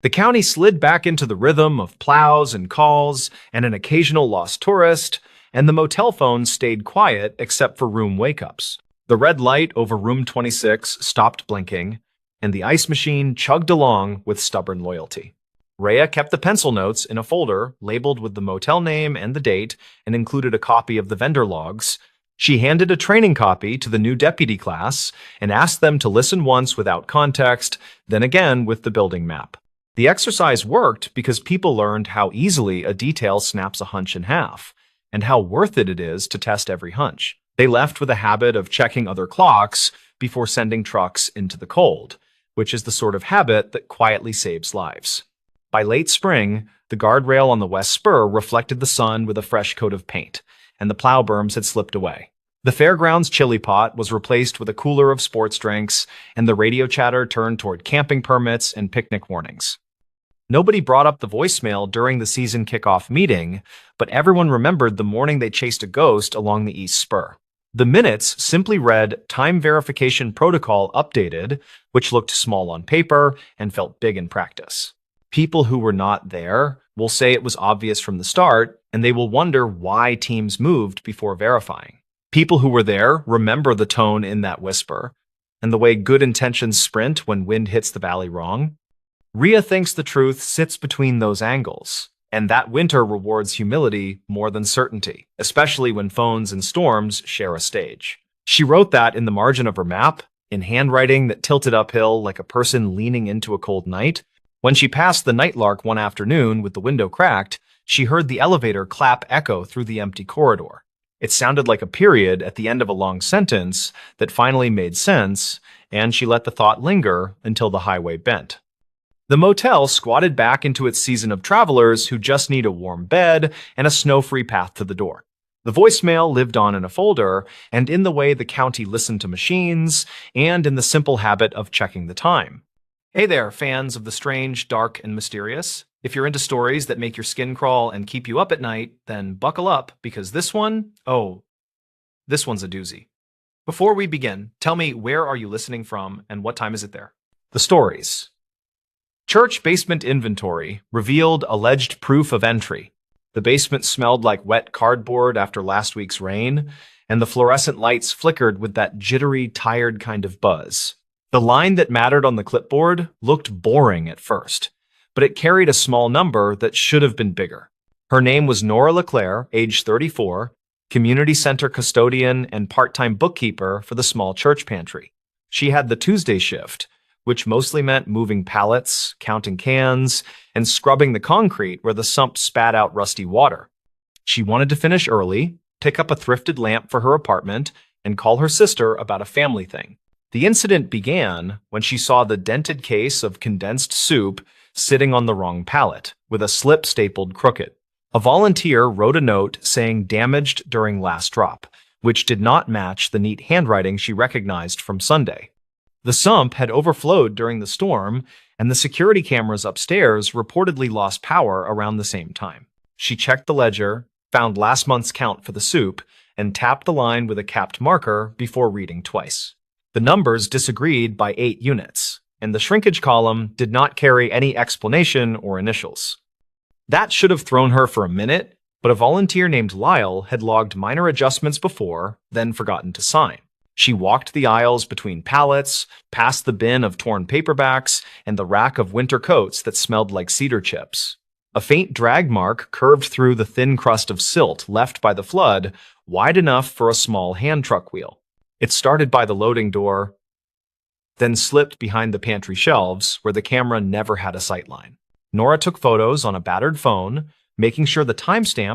The county slid back into the rhythm of plows and calls and an occasional lost tourist, and the motel phone stayed quiet except for room wake-ups. The red light over room 26 stopped blinking, and the ice machine chugged along with stubborn loyalty. Rhea kept the pencil notes in a folder labeled with the motel name and the date and included a copy of the vendor logs. She handed a training copy to the new deputy class and asked them to listen once without context, then again with the building map. The exercise worked because people learned how easily a detail snaps a hunch in half and how worth it is to test every hunch. They left with a habit of checking other clocks before sending trucks into the cold, which is the sort of habit that quietly saves lives. By late spring, the guardrail on the west spur reflected the sun with a fresh coat of paint, and the plow berms had slipped away. The fairgrounds chili pot was replaced with a cooler of sports drinks, and the radio chatter turned toward camping permits and picnic warnings. Nobody brought up the voicemail during the season kickoff meeting, but everyone remembered the morning they chased a ghost along the east spur. The minutes simply read "Time Verification Protocol Updated," which looked small on paper and felt big in practice. People who were not there will say it was obvious from the start, and they will wonder why teams moved before verifying. People who were there remember the tone in that whisper, and the way good intentions sprint when wind hits the valley wrong. Rhea thinks the truth sits between those angles, and that winter rewards humility more than certainty, especially when phones and storms share a stage. She wrote that in the margin of her map, in handwriting that tilted uphill like a person leaning into a cold night. When she passed the Nightlark one afternoon with the window cracked, she heard the elevator clap echo through the empty corridor. It sounded like a period at the end of a long sentence that finally made sense, and she let the thought linger until the highway bent. The motel squatted back into its season of travelers who just need a warm bed and a snow-free path to the door. The voicemail lived on in a folder, and in the way the county listened to machines, and in the simple habit of checking the time. Hey there, fans of the strange, dark, and mysterious. If you're into stories that make your skin crawl and keep you up at night, then buckle up, because this one's a doozy. Before we begin, tell me where are you listening from and what time is it there? The stories. Church basement inventory revealed alleged proof of entry. The basement smelled like wet cardboard after last week's rain, and the fluorescent lights flickered with that jittery, tired kind of buzz. The line that mattered on the clipboard looked boring at first, but it carried a small number that should have been bigger. Her name was Nora LeClaire, age 34, community center custodian and part-time bookkeeper for the small church pantry. She had the Tuesday shift, which mostly meant moving pallets, counting cans, and scrubbing the concrete where the sump spat out rusty water. She wanted to finish early, pick up a thrifted lamp for her apartment, and call her sister about a family thing. The incident began when she saw the dented case of condensed soup sitting on the wrong pallet, with a slip stapled crooked. A volunteer wrote a note saying damaged during last drop, which did not match the neat handwriting she recognized from Sunday. The sump had overflowed during the storm, and the security cameras upstairs reportedly lost power around the same time. She checked the ledger, found last month's count for the soup, and tapped the line with a capped marker before reading twice. The numbers disagreed by 8 units, and the shrinkage column did not carry any explanation or initials. That should have thrown her for a minute, but a volunteer named Lyle had logged minor adjustments before, then forgotten to sign. She walked the aisles between pallets, past the bin of torn paperbacks, and the rack of winter coats that smelled like cedar chips. A faint drag mark curved through the thin crust of silt left by the flood, wide enough for a small hand truck wheel. It started by the loading door, then slipped behind the pantry shelves where the camera never had a sightline. Nora took photos on a battered phone, making sure the timestamp